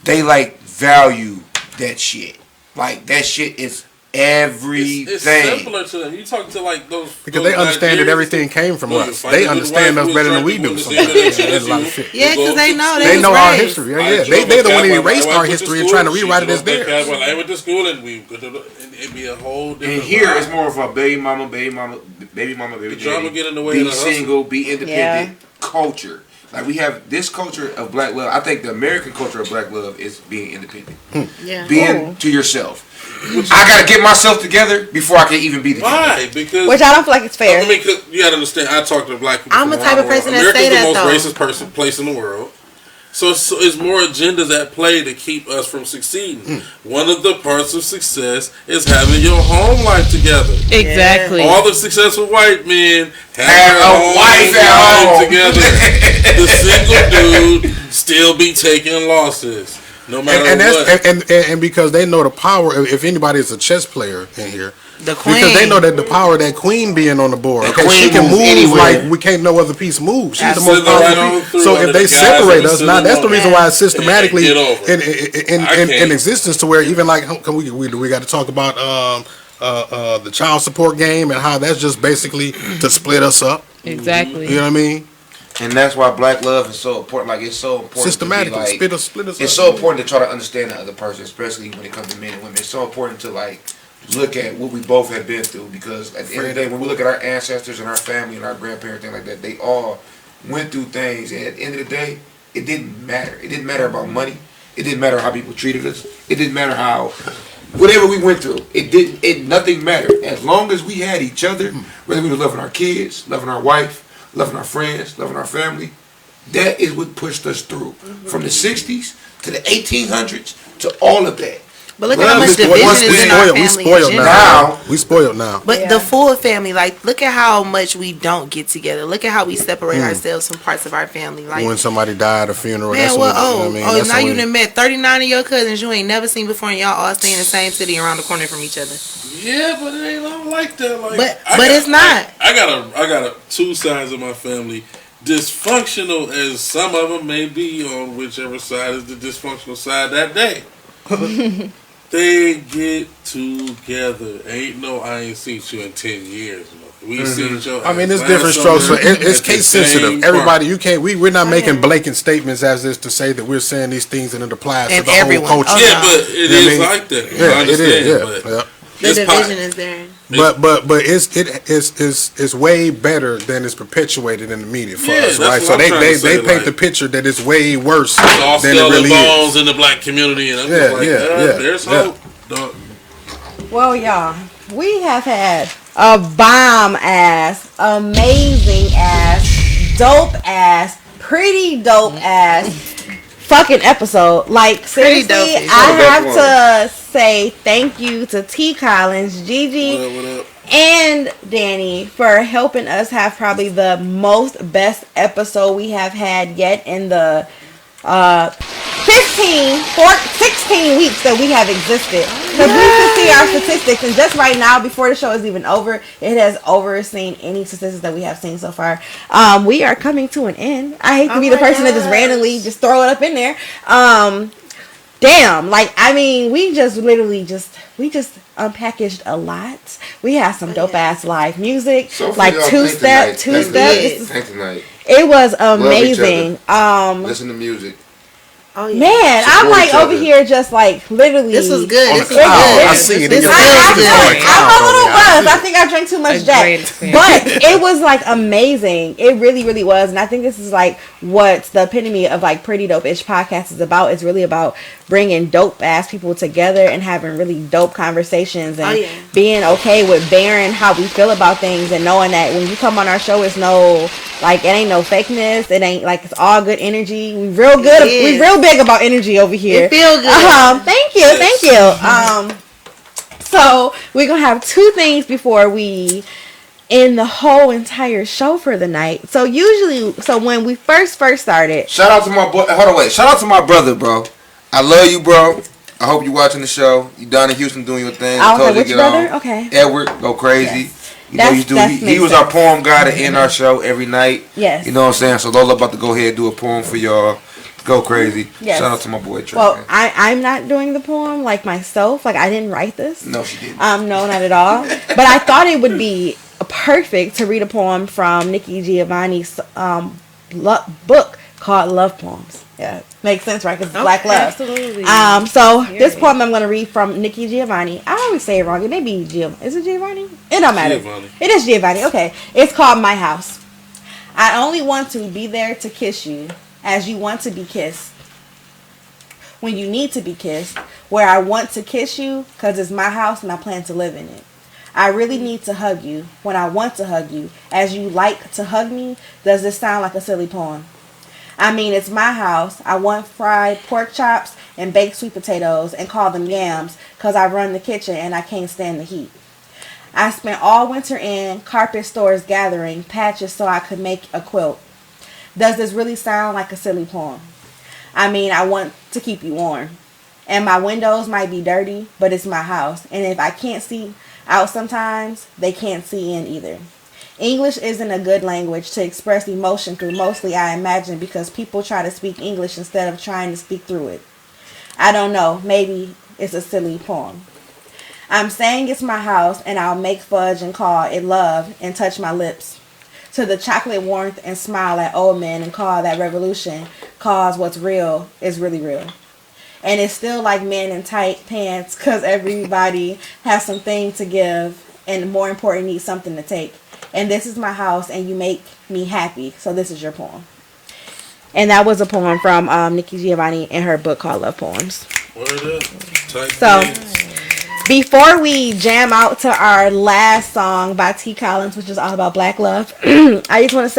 They like value that shit. Like that shit is everything. it's simpler to them. You talk to like those because those they understand that Nigerians, everything came from well, us. you They fight with understand the us wife better who than we was do. trying to Sometimes. do the same There's a lot of thing shit. Yeah, because they know They was know our raised. history. Yeah. They the one who erased our history and trying to rewrite it as theirs. Well, I went to school and it'd be a whole different. And here vibe. it's more of a baby mama, baby The drama daddy. get in the way Be of the hustle. single, be independent culture. Like we have this culture of black love. I think the American culture of black love is being independent, Yeah. being to yourself. I gotta get myself together before I can even be together. Why? Because Which I don't feel like it's fair. I mean, 'cause you gotta understand. I talk to black people. I'm from the type around of the person world. that say America's that, the most racist place in the world. So it's more agendas at play to keep us from succeeding. One of the parts of success is having your home life together. Exactly. All the successful white men have Have their a own wife at life home. together. The single dude still be taking losses, no matter And what. that's and because they know the power. If anybody is a chess player in here, The queen. because they know that the power of that queen being on the board. The Okay, queen she can moves move anywhere. like we can't no other piece move. She's the Slither most right powerful on piece. through So under if they the guys separate that us, are now that's the sitting reason on why it's systematically Get over it. in I can't. existence to where even like we got to talk about the child support game and how that's just basically to split us up. Exactly. You know what I mean? And that's why black love is so important. Like, it's so important. Systematically, like, split us it's up. so important to try to understand the other person, especially when it comes to men and women. It's so important to, like, look at what we both have been through, because at the end of the day, when we look at our ancestors and our family and our grandparents, things like that, they all went through things, and at the end of the day, it didn't matter. It didn't matter about money. It didn't matter how people treated us. It didn't matter how, whatever we went through, nothing mattered. As long as we had each other, whether we were loving our kids, loving our wife, loving our friends, loving our family, that is what pushed us through. From the 60s to the 1800s to all of that. But look at how much division is in our family. We spoiled now. We spoiled now. But the full family, like, look at how much we don't get together. Look at how we separate ourselves from parts of our family. Like, when somebody died, a funeral. Man, that's well, what, you know what I mean? That's now you when- done met 39 of your cousins you ain't never seen before, and y'all all stay in the same city around the corner from each other. Yeah, but it ain't all like that. Like, But it's not. I got two sides of my family. Dysfunctional as some of them may be, on whichever side is the dysfunctional side that day. They get together. Ain't no, I ain't seen you in 10 years. We seen each other. I mean, it's different strokes. So it's case sensitive. Everybody, you can't. We're not making blatant statements as is to say that we're saying these things and it applies to the whole culture. Yeah, but it is like that. Yeah, I understand, it is. Yeah. The division is there. But it's way better than it's perpetuated in the media for us, right? So they paint the picture that it's way worse than it really bones is. in the black community, and I'm just like, there's hope. Well, y'all, we have had a bomb ass, amazing ass, dope ass, pretty dope ass fucking episode. Like, seriously, I have to say thank you to T. Collins, Gigi, and Danie for helping us have probably the best episode we have had yet in the 16 weeks that we have existed. Because we can see our statistics, and just right now, before the show is even over, it has overseen any statistics that we have seen so far. We are coming to an end. I hate to be the person that just randomly just throw it up in there. Damn, like, I mean, we just unpackaged a lot. We had some dope ass live music, like two-step. It was amazing. Listen to music. Oh, yeah. Man, I'm like over here just like literally. This was good. I'm a little buzzed. I think I drank too much Jack. But it was like amazing. It really, really was. And I think this is like what the epitome of like Pretty Dope-ish podcast is about. It's really about bringing dope ass people together and having really dope conversations and being okay with bearing how we feel about things and knowing that when you come on our show, it's no, like, it ain't no fakeness. It ain't like, it's all good energy. We real good. We real big about energy over here. It feel good. Thank you. So we're gonna have two things before we end the whole entire show for the night. So when we first started, shout out to my boy. Shout out to my brother, bro. I love you, bro. I hope you watching the show. You down in Houston doing your thing. Which brother? On. Okay. Edward, go crazy. Yes. You know he was our poem guy to end our show every night. Yes. You know what I'm saying? So Lola about to go ahead and do a poem for y'all. Go crazy. Yes. Shout out to my boy Trey. Well, I'm not doing the poem like myself. Like, I didn't write this. No, she didn't. No, not at all. But I thought it would be perfect to read a poem from Nikki Giovanni's book called Love Poems. Yeah, makes sense, right? Because it's Black Love. Absolutely. So this poem I'm going to read from Nikki Giovanni. I always say it wrong. It may be Is it Giovanni? It don't matter. Giovanni. It is Giovanni. Okay. It's called My House. I only want to be there to kiss you as you want to be kissed. When you need to be kissed, where I want to kiss you because it's my house and I plan to live in it. I really need to hug you when I want to hug you as you like to hug me. Does this sound like a silly poem? I mean, it's my house. I want fried pork chops and baked sweet potatoes and call them yams because I run the kitchen and I can't stand the heat. I spent all winter in carpet stores gathering patches so I could make a quilt. Does this really sound like a silly poem? I mean, I want to keep you warm. And my windows might be dirty, but it's my house. And if I can't see out sometimes, they can't see in either. English isn't a good language to express emotion through, mostly I imagine because people try to speak English instead of trying to speak through it. I don't know, maybe it's a silly poem. I'm saying it's my house and I'll make fudge and call it love and touch my lips. to the chocolate warmth and smile at old men and call that revolution, cause what's real is really real. And it's still like men in tight pants because everybody has something to give and more important needs something to take. And this is my house and you make me happy. So this is your poem. And that was a poem from Nikki Giovanni in her book called Love Poems. So before we jam out to our last song by T. Collins, which is all about black love, we just want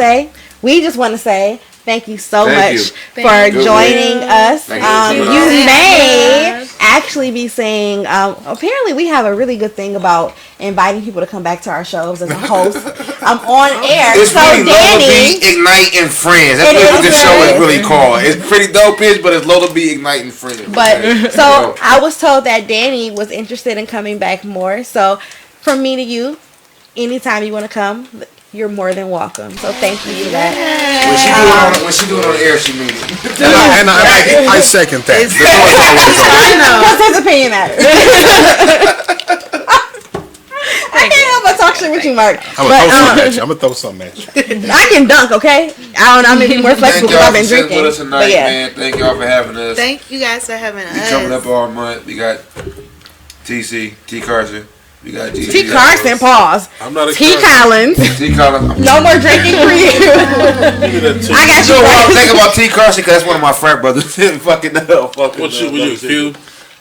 to say thank you so much for joining us. You may actually be seeing, apparently we have a really good thing about inviting people to come back to our shows as a host. I'm on air. It's so really Lola Danie, B Igniting Friends. That's what the show is really called. It's pretty dope, but it's Lola B Igniting Friends. But so I was told that Danie was interested in coming back more. So from me to you, anytime you want to come, you're more than welcome. So thank you for that. When she do it on the air, she means it. And I second that. I know. Because his opinion matters. I can't help but talk shit with you, Mark. I'm gonna throw something at you. I can dunk, okay? I don't know. I'm gonna be more flexible because I've been drinking. With us tonight, man. Thank y'all for having us. Thank you guys for having us. Coming up all month, we got TC, T. Carson. We got Gigi. T. Carson, pause. I'm not a T. Collins. T. Collins. No more drinking for you. I got you. I was thinking about T. Carson because that's one of my frat brothers. Fucking hell. What you, were you a Q?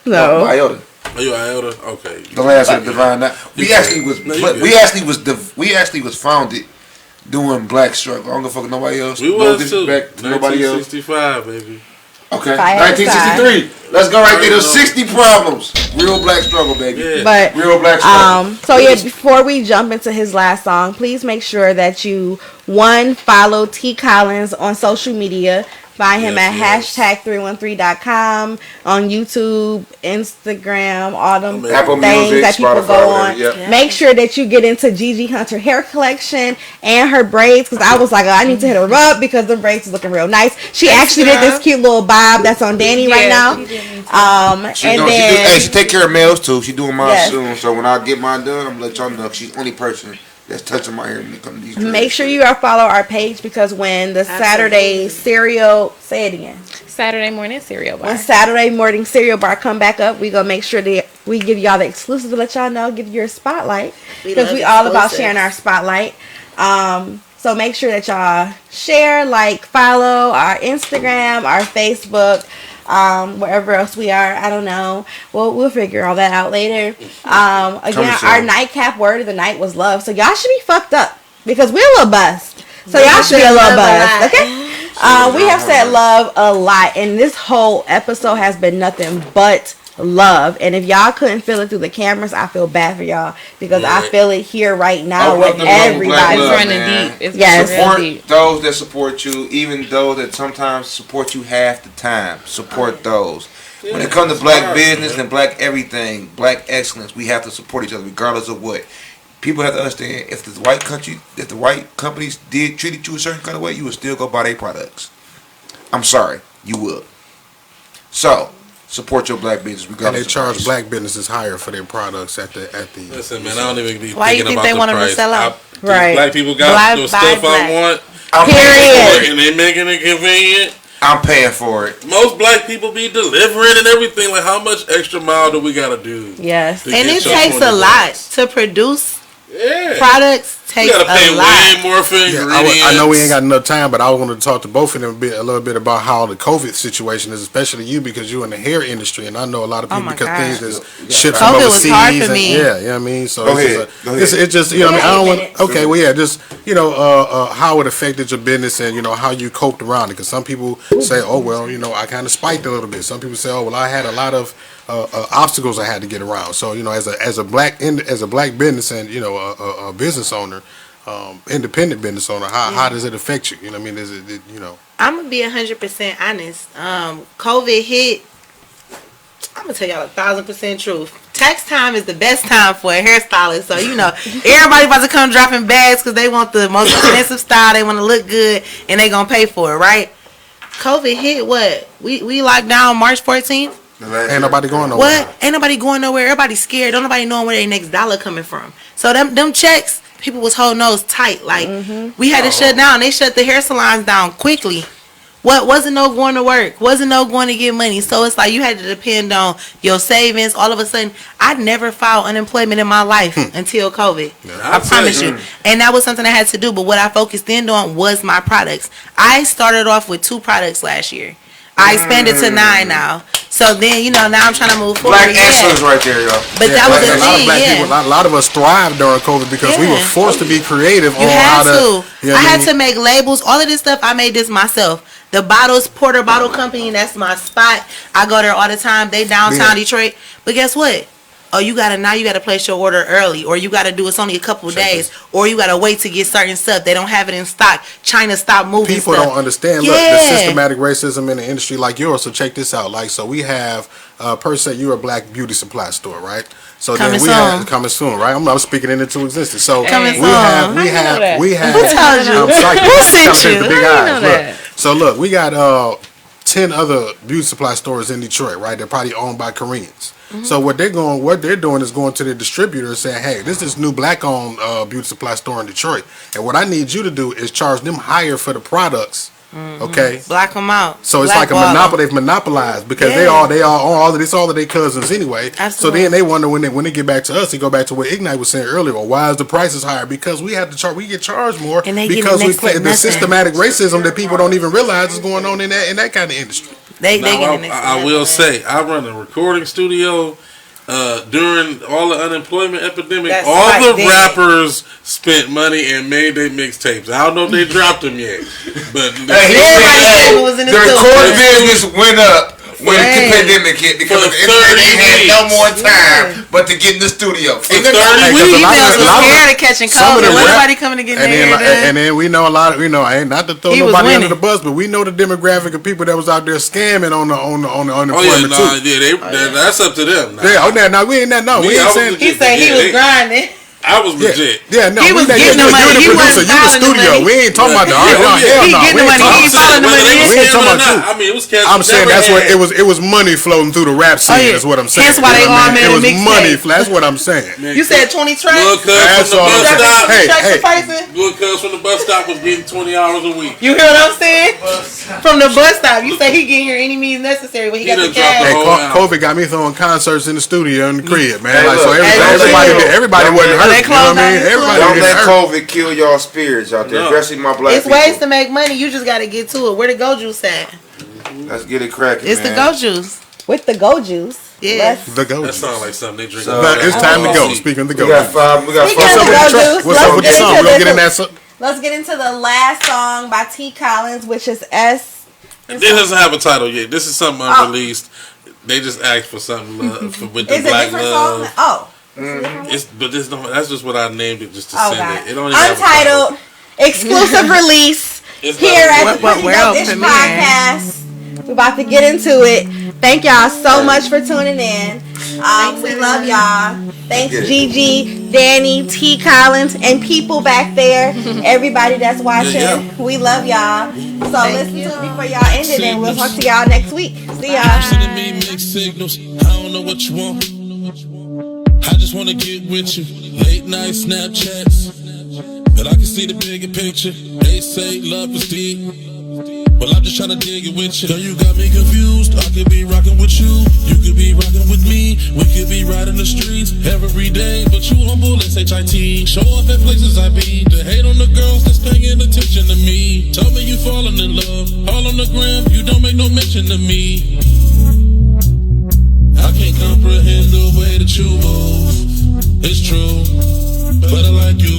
No. Iota. Are you Iota? Okay. The last of the divine. We actually was founded doing black struggle. I don't give a fuck nobody else. We was too. Nobody else. 1965, baby. Okay. 1963. Let's go right there. There's 60 problems. Real black struggle, baby. Yeah. But real black struggle. So yeah, before we jump into his last song, please make sure that you follow T. Collins on social media. Find him at #313.com on YouTube, Instagram, all them Apple things Music, that people Spotify, go on. Yep. Make sure that you get into Gigi Hunter hair collection and her braids because I was like, I need to hit her up because the braids is looking real nice. She actually did this cute little bob that's on Danie right now. She take care of males too. She doing mine soon. So when I get mine done, I'm gonna let y'all know she's the only person that's touching my hair when it comes to these. Make sure you follow our page because when the Saturday cereal, say it again. Saturday morning cereal bar. When Saturday morning cereal bar come back up, we gonna make sure that we give y'all the exclusive to let y'all know, give you your spotlight because we all about sharing our spotlight. So make sure that y'all share, like, follow our Instagram, our Facebook. Wherever else we are, I don't know. We'll figure all that out later. Again, our nightcap word of the night was love. So y'all should be fucked up because we're a little buzzed. So y'all should be a little buzzed, okay? We have said love a lot, and this whole episode has been nothing but love. And if y'all couldn't feel it through the cameras, I feel bad for y'all because I feel it here right now with everybody. It's running deep. It's support those that support you, even those that sometimes support you half the time. Support those. When it comes to black business and black everything, black excellence, we have to support each other regardless of what. People have to understand if the white companies treated you a certain kind of way, you would still go buy their products. I'm sorry, you would. So support your black business regardless. And they charge black businesses higher for their products at the. Listen, man, I don't even be Why you think they want them to sell out? Right. Black people got the stuff I want. Period. And they making it convenient. I'm paying for it. Most black people be delivering and everything. Like, how much extra mile do we gotta do? Yes. And it takes a lot to produce products. Takes you gotta pay a lot. way more for ingredients. I know we ain't got enough time, but I wanted to talk to both of them a little bit about how the COVID situation is, especially you because you're in the hair industry, and I know a lot of people because things is shipped from overseas. COVID was hard for me. You know what I mean? So Go ahead. it's just you know what I mean. I don't want. Okay, well just how it affected your business and how you coped around it. Because some people say, oh well, I kind of spiked a little bit. Some people say, oh well, I had a lot of obstacles I had to get around. So as a black business and a business owner, independent business owner, how does it affect you? You know what I mean? Is it I'm gonna be 100% honest. COVID hit. I'm gonna tell y'all 1,000% truth. Tax time is the best time for a hairstylist. So everybody about to come dropping bags because they want the most expensive style. They want to look good and they gonna pay for it, right? COVID hit. What we locked down March 14th. Ain't nobody going nowhere. What? Ain't nobody going nowhere. Everybody's scared. Don't nobody knowing where their next dollar coming from. So them checks, people was holding those tight. Like we had to shut down. They shut the hair salons down quickly. What wasn't no going to work, wasn't no going to get money. So it's like you had to depend on your savings. All of a sudden, I never filed unemployment in my life until COVID. I promise you. And that was something I had to do. But what I focused in on was my products. I started off with 2 products last year. I expanded to 9 now. So then, now I'm trying to move forward. Black excellence right there, y'all. But that was a thing, a lot of us thrived during COVID because we were forced to be creative you on had how to. I had to make labels. All of this stuff, I made this myself. The bottles, Porter Bottle Company, that's my spot. I go there all the time. They downtown Detroit. But guess what? Oh, you gotta place your order early, or you gotta do it's only a couple of days, or you gotta wait to get certain stuff. They don't have it in stock. China stopped moving. People stuff. don't understand. Look, the systematic racism in the industry like yours. So check this out. Like, so we have per se, you're a black beauty supply store, right? So coming then we soon. have coming soon, right? I'm speaking it into existence. So coming we have. Who told you? Who sent you? The big eyes. Look, so look, we got 10 other beauty supply stores in Detroit, right? They're probably owned by Koreans. So what they're doing is going to the distributor and saying, hey, this is new black-owned beauty supply store in Detroit, and what I need you to do is charge them higher for the products. Okay, black them out. So it's like a monopoly. They've monopolized because they all all of their cousins anyway. Absolutely. So then they wonder when they get back to us, they go back to what Ignite was saying earlier. Well, why is the prices higher? Because we have to charge. We get charged more because we play the systematic racism that people don't even realize is going on in that kind of industry. I will say, I run a recording studio. During all the unemployment epidemic, all the rappers spent money and made their mixtapes. I don't know if they dropped them yet, but the recording business went up when the pandemic hit because of the internet. They had no more time but to get in the studio. For 30 weeks. Females was scared of catching COVID. Nobody coming to get there. And then we know a lot of, not to throw nobody under the bus, but we know the demographic of people that was out there scamming on the unemployment too. That's up to them. We ain't that. No, we ain't saying. He said he was grinding. I was legit. Yeah, no, he was getting the money. He wasn't you the studio. We ain't talking about the art. He getting the money. He ain't following the money. We ain't talking about you. I mean, it was cash. I'm saying that's what it was. It was money flowing through the rap scene. Is what I'm saying. That's why they all made a mixtape. It was money. That's what I'm saying. You said 20 tracks. That's all. Hey, Good cuz from the bus stop was getting 20 hours a week. You hear what I'm saying? From the bus stop, you say he getting here any means necessary, but he got the cash. Hey, COVID got me throwing concerts in the studio in the crib, man. Like so, everybody wasn't hurt. You know what I mean? Don't let COVID kill y'all spirits out there, especially my black people. It's ways to make money. You just got to get to it. Where the Go Juice at? Let's get it cracking. It's the Go Juice. With the Go Juice. Yeah. The Go That Juice. sounds like something they drink. It's time to go. Speaking of the Go Juice. We got five. What's up with the song? We're going to get in that. Let's get into the last song by T. Collins, which is S. This doesn't have a title yet. This is something unreleased. They just asked for something with the black love. Song? That's just what I named it just to send it. It don't even Untitled, exclusive release here at the Dish Podcast. We're about to get into it. Thank y'all so much for tuning in. We love y'all. Thanks Gigi, Danie, T. Collins, and people back there. Everybody that's watching. Yeah. We love y'all. So listen to it before y'all end it, and we'll talk to y'all next week. See y'all. Sending me mixed signals. I don't know what you want. I just wanna get with you. Late night Snapchats, but I can see the bigger picture. They say love is deep, well I'm just tryna dig it with you. Girl, you got me confused. I could be rocking with you, you could be rocking with me. We could be riding the streets every day, but you on bullets HIT. Show up at places I be to hate on the girls that's paying attention to me. Tell me you falling in love, all on the gram. You don't make no mention to me. I can't comprehend the way that you move. It's true, but I like you,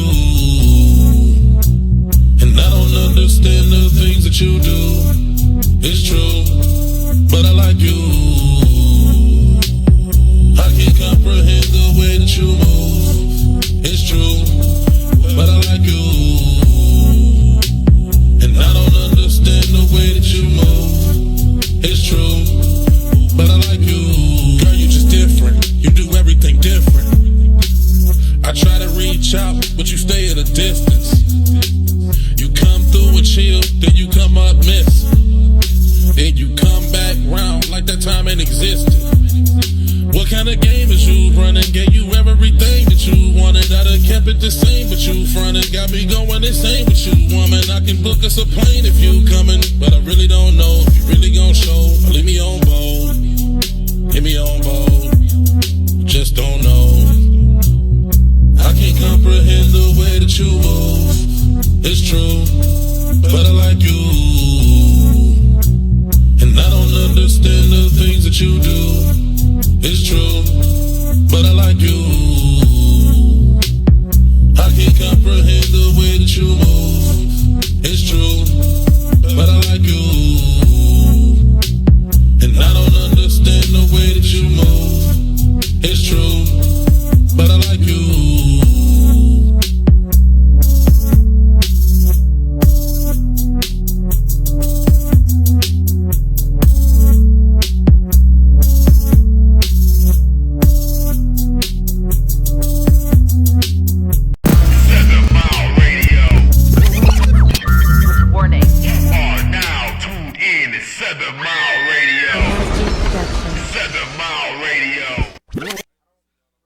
and I don't understand the things that you do. It's true, but I like you. I can't comprehend the way that you move. It's true, but I like you, and I don't understand the way that you move. It's true, but I like you. Different. You do everything different. I try to reach out, but you stay at a distance. You come through and chill, then you come up miss. Then you come back round like that time ain't existed. What can kind of game is you running? Gave you everything that you wanted. I done kept it the same, but you fronted. Got me going insane with you, woman. I can book us a plane if you coming, but I really don't know if you really gon' show. Leave me on bold, hit me on bold. Just don't know. I can't comprehend the way that you move. It's true, but I like you, and I don't understand the things that you do. It's true.